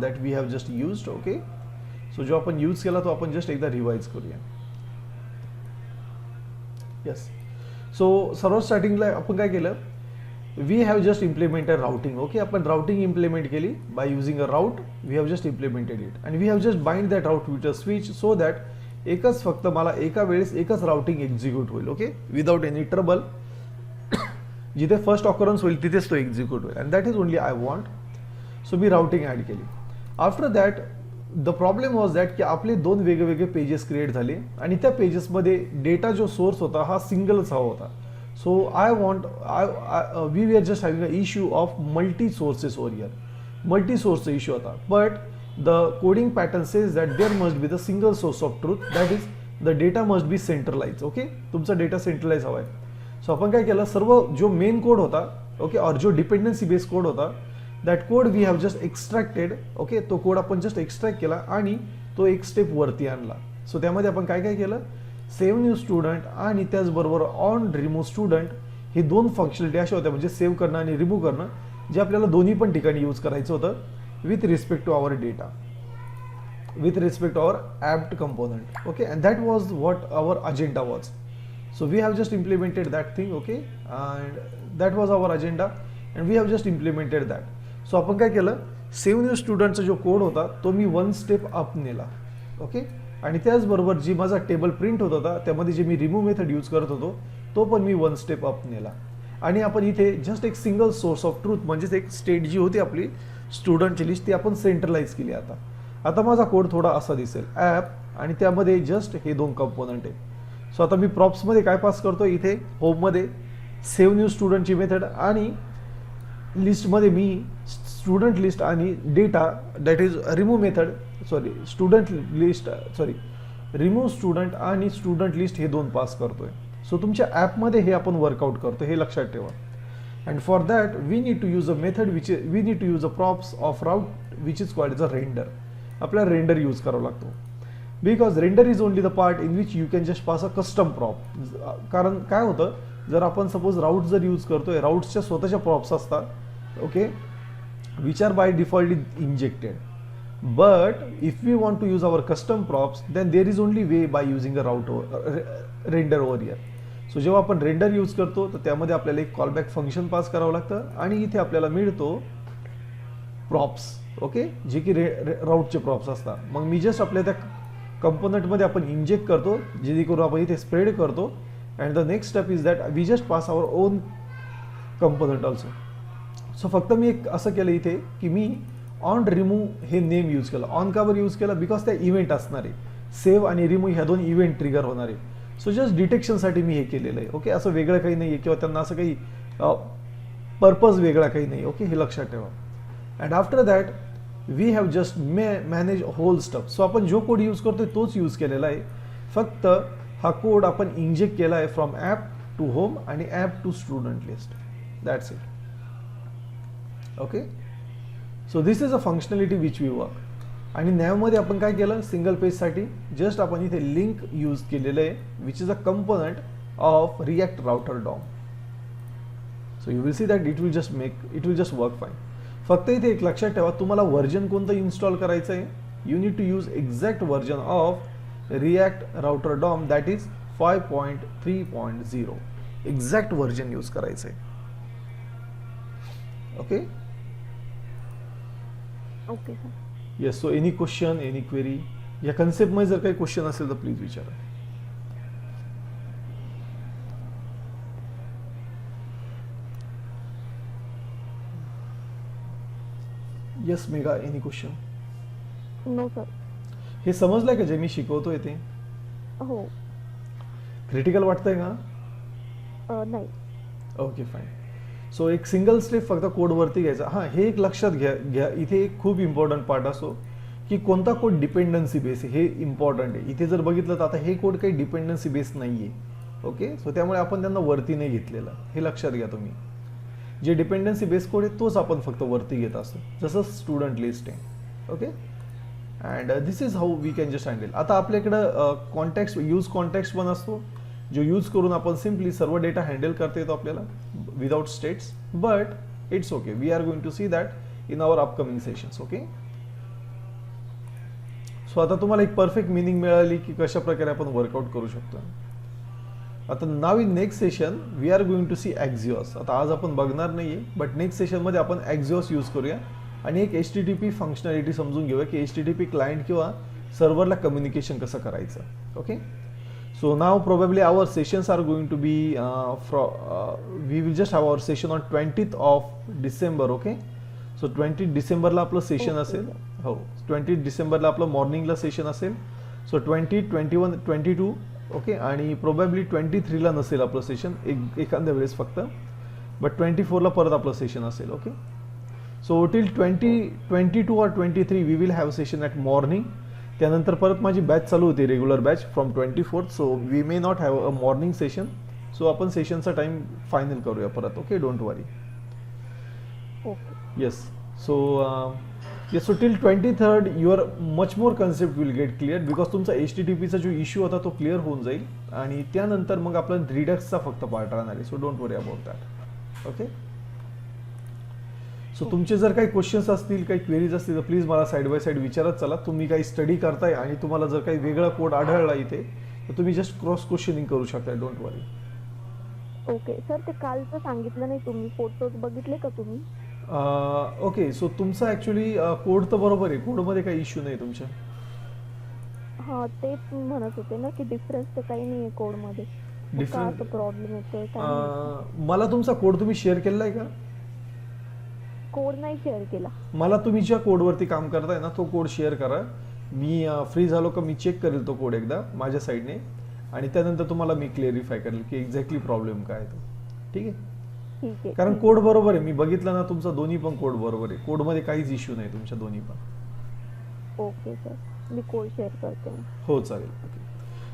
that we have just used. Okay, so जो आपण यूज केला तो आपण जस्ट एकदा रिवाइज करूया. येस. सो सर्वात स्टार्टिंगला आपण काय केलं, we have just implemented routing. Okay, आपण राउटिंग इम्प्लिमेंट केली by using a route. We have just implemented it and we have just bind that route with a switch, so that एकच फक्त मला एका वेळेस एकच राउटिंग एक्झिक्यूट होईल. Okay, without any trouble. जिथे फर्स्ट ऑकरन्स होईल तिथेच तो एक्झिक्यूट होईल, and that is only I want. So मी राउटिंग ॲड केली. After that the problem was that की आपले दोन वेगवेगळे पेजेस क्रिएट झाले आणि त्या पेजेसमध्ये डेटा जो सोर्स होता हा सिंगलच हवा होता. So we we are just having a issue of multi sources over here. Multi सोर्सचा इश्यू होता, but the coding pattern says that there must be the single source of truth, that is the data must be centralize. Okay, तुमचा data centralize हवा आहे. So आपण काय केलं, सर्व जो मेन कोड होता, ओके, और जो डिपेंडन्सी बेस्ड कोड होता, that code we have just extracted. Okay, तो कोड आपण जस्ट एक्स्ट्रॅक्ट केला आणि तो एक स्टेप वरती आणला. सो त्यामध्ये आपण काय काय केलं, सेव्ह न्यू स्टुडंट आणि त्याचबरोबर ऑन रिमूव्ह स्टुडंट हे दोन फंक्शनलिटी अशा होत्या, म्हणजे सेव्ह करणं आणि रिमूव्ह करणं, जे आपल्याला दोन्ही पण ठिकाणी यूज करायचं होतं with respect to our data, with respect to our app component. Okay, and that was what our agenda was. So we have just implemented that thing, okay, and that was our agenda and we have just implemented that. So आपण काय केलं, save new स्टुडंटचा जो code होता तो मी one step up नेला. Okay, आणि त्याचबरोबर जी माझा टेबल प्रिंट होत होता त्यामध्ये जे मी रिमूव्ह मेथड यूज करत होतो तो पण मी वन स्टेप अप नेला. आणि आपण इथे जस्ट एक सिंगल सोर्स ऑफ ट्रूथ म्हणजेच एक स्टेट जी होती आपली स्टुडंटची लिस्ट ती आपण सेंट्रलाइज केली. आता माझा कोड थोडा असा दिसेल, ॲप आणि त्यामध्ये जस्ट हे दोन कंपोनंट आहे. सो आता मी प्रॉप्समध्ये काय पास करतो, इथे होममध्ये सेव्ह न्यू स्टुडंटची मेथड आणि लिस्टमध्ये मी स्टुडंट लिस्ट आणि data that is remove method, student list remove student आणि स्टुडंट लिस्ट हे दोन पास करतोय. सो तुमच्या ॲपमध्ये हे आपण वर्कआउट करतो, हे लक्षात ठेवा. And for that we need to use a method we need to use a props of route which is called as a render. आपल्याला रेंडर यूज करावा लागतो. Because render is only the part in which you can just pass a custom prop. कारण काय होतं, जर आपण suppose route जर use करतोय, राऊट्सच्या स्वतःच्या प्रॉप्स असतात, okay, which are by default injected. But if we want to use our custom props then there is only way by using a route render over here. So जेव्हा आपण render use करतो तर त्यामध्ये आपल्याला एक callback function pass करावं लागतं आणि इथे आपल्याला मिळतो प्रॉप्स. ओके, जे की राऊटचे प्रॉप्स असतात. मग मी जस्ट आपल्या त्या कंपोनंटमध्ये आपण इंजेक्ट करतो, जेणेकरून आपण इथे स्प्रेड करतो. And the next step is that we just pass our own component also. So फक्त मी एक असं केलं इथे की मी ऑन रिमूव्ह हे नेम यूज केलं. ऑन का बरं यूज केलं, बिकॉज त्या इव्हेंट असणार आहे. सेव्ह आणि रिमूव्ह ह्या दोन इव्हेंट ट्रिगर होणार आहे. सो जस्ट डिटेक्शनसाठी मी हे केलेलं आहे. ओके, असं वेगळं काही नाही आहे किंवा त्यांना असं काही पर्पज वेगळा काही नाही. ओके, हे लक्षात ठेवा. And after that we have just manage whole stuff. So आपण जो कोड यूज करतोय तोच यूज केलेला आहे. फक्त हा कोड आपण इंजेक्ट केला आहे फ्रॉम ॲप टू होम आणि app to student list. That's it. Okay, so this is a functionality which we work. आणि नॅवमध्ये आपण काय केलं, सिंगल पेजसाठी जस्ट आपण इथे लिंक यूज केलेलं आहे which is a component of React router DOM. So you will see that it will just work fine. फक्त इथे एक लक्षात ठेवा, तुम्हाला व्हर्जन कोणतं इन्स्टॉल करायचं आहे. You need to use exact version of React router DOM that is 5.3.0. Exact version use करायचं आहे. Okay okay sir. Yes. So any question, any query या कन्सेप्टमध्ये जर काही क्वेश्चन असेल तर प्लीज विचारा. Yes Megha, any question? No sir. हे समजलंय का जे मी शिकवतोय ते? हो. क्रिटिकल वाटतंय का? नाही. Okay fine. सो एक सिंगल स्टेप फक्त कोडवरती घ्यायचा. हां, हे एक लक्षात घ्या इथे एक खूप इम्पॉर्टंट पार्ट असो की कोणता कोड डिपेंडन्सी बेस आहे, हे इम्पॉर्टंट आहे. इथे जर बघितलं तर आता हे कोड काही डिपेंडन्सी बेस नाही आहे. ओके, सो त्यामुळे आपण त्यांना वरती नाही घेतलेलं, हे लक्षात घ्या तुम्ही. जे डिपेंडन्सी बेस कोड आहे तोच आपण फक्त वरती घेत असतो, जसं student listing. Okay, and this is how we can just handle. आता आपल्याकडं कॉन्टॅक्ट यूज कॉन्टॅक्ट पण असतो, जो यूज करून आपण सिम्पली सर्व डेटा हँडल करता येतो आपल्याला without states. But it's okay, we are going to see that in our upcoming sessions. Okay, so आता तुम्हाला एक परफेक्ट मिनिंग मिळाली की कशा प्रकारे आपण वर्कआउट करू शकतो. आता now in next session we are going to see Axios. आता आज आपण बघणार नाहीये, बट नेक्स्ट सेशनमध्ये आपण एक्झिओस यूज करूया आणि एक HTTP फंक्शनॅलिटी समजून घेऊया की HTTP क्लायंट किंवा सर्व्हरला कम्युनिकेशन कसं करायचं. Okay, so now probably our sessions are going to be we will just have our session on 20th of December. Okay, so 20 डिसेंबरला आपलं सेशन असेल. हो, 20 डिसेंबरला आपलं मॉर्निंगला सेशन असेल. सो 20, 21, 22 ओके, आणि प्रोबॅबली 23ला नसेल आपलं सेशन, एखाद्या वेळेस फक्त, बट 24ला परत आपलं सेशन असेल. Okay, so till 22 or 23 we will have session at morning. त्यानंतर परत माझी बॅच चालू होती, regular batch from 24th. So we may not have a morning session. So आपण सेशनचा टाइम फायनल करूया परत. Okay, don't worry. Okay, yes, so yes, so till 23rd your much more concept will get cleared because तुमचा HTTPचा जो issue होता तो clear होऊन जाईल आणि त्यानंतर मग आपला रिडक्सचा फक्त पार्ट राहणार आहे. So don't worry about that. Okay, so तुमचे जर काही क्वेश्चन्स असतील, काही क्वेरीज असतील तर प्लीज मला साईड बाय साईड विचारत चला. तुम्ही काही स्टडी करताय आणि तुम्हाला जर काही वेगळा कोड आढळला इथे तर तुम्ही जस्ट क्रॉस क्वेश्चनिंग करू शकता. Don't worry. ओके सर, ते कालचं सांगितलं नाही तुम्ही, फोटोज बघितले का तुम्ही? ओके, सो तुमचा ॲक्च्युली कोड तर बरोबर आहे, कोडमध्ये काही इश्यू नाही तुमच्या. हा, तेच म्हणत होते ना की डिफरन्स तर काही नाही आहे कोडमध्ये. Different- काय प्रॉब्लेम येतोय काय माहिती. मला तुमचा कोड तुम्ही शेअर केलाय का? कोड नाही शेअर केला. मला तुम्ही ज्या कोडवरती काम करताय ना तो कोड शेअर करा. मी फ्री झालो का मी चेक करेल तो कोड एकदा माझ्या साईडने आणि त्यानंतर तुम्हाला मी क्लिअरिफाय करेल की एक्झॅक्टली प्रॉब्लेम काय आहे तो. ठीक आहे, ठीक आहे. कारण कोड बरोबर आहे, मी बघितलं ना तुमचा दोन्ही पण कोड बरोबर आहे, कोडमध्ये काहीच इश्यू नाही तुमच्या दोन्ही पण. ओके सर, मी कोड शेअर करते मग. हो चालेल. Okay,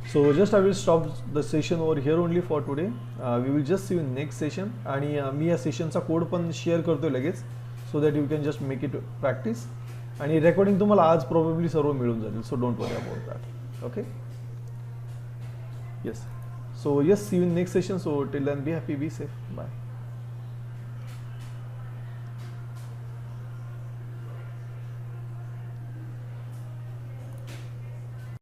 so just I will stop the session over here only for today. We will just see you next session. आणि मी या सेशनचा कोड पण शेअर करतोय लगेच, so that you can just make it practice. आणि रेकॉर्डिंग तुम्हाला आज प्रोबेबली सर्व मिळून जातील. So don't worry about that. Okay, yes, so yes, see you in next session. So till then be happy, be safe, bye.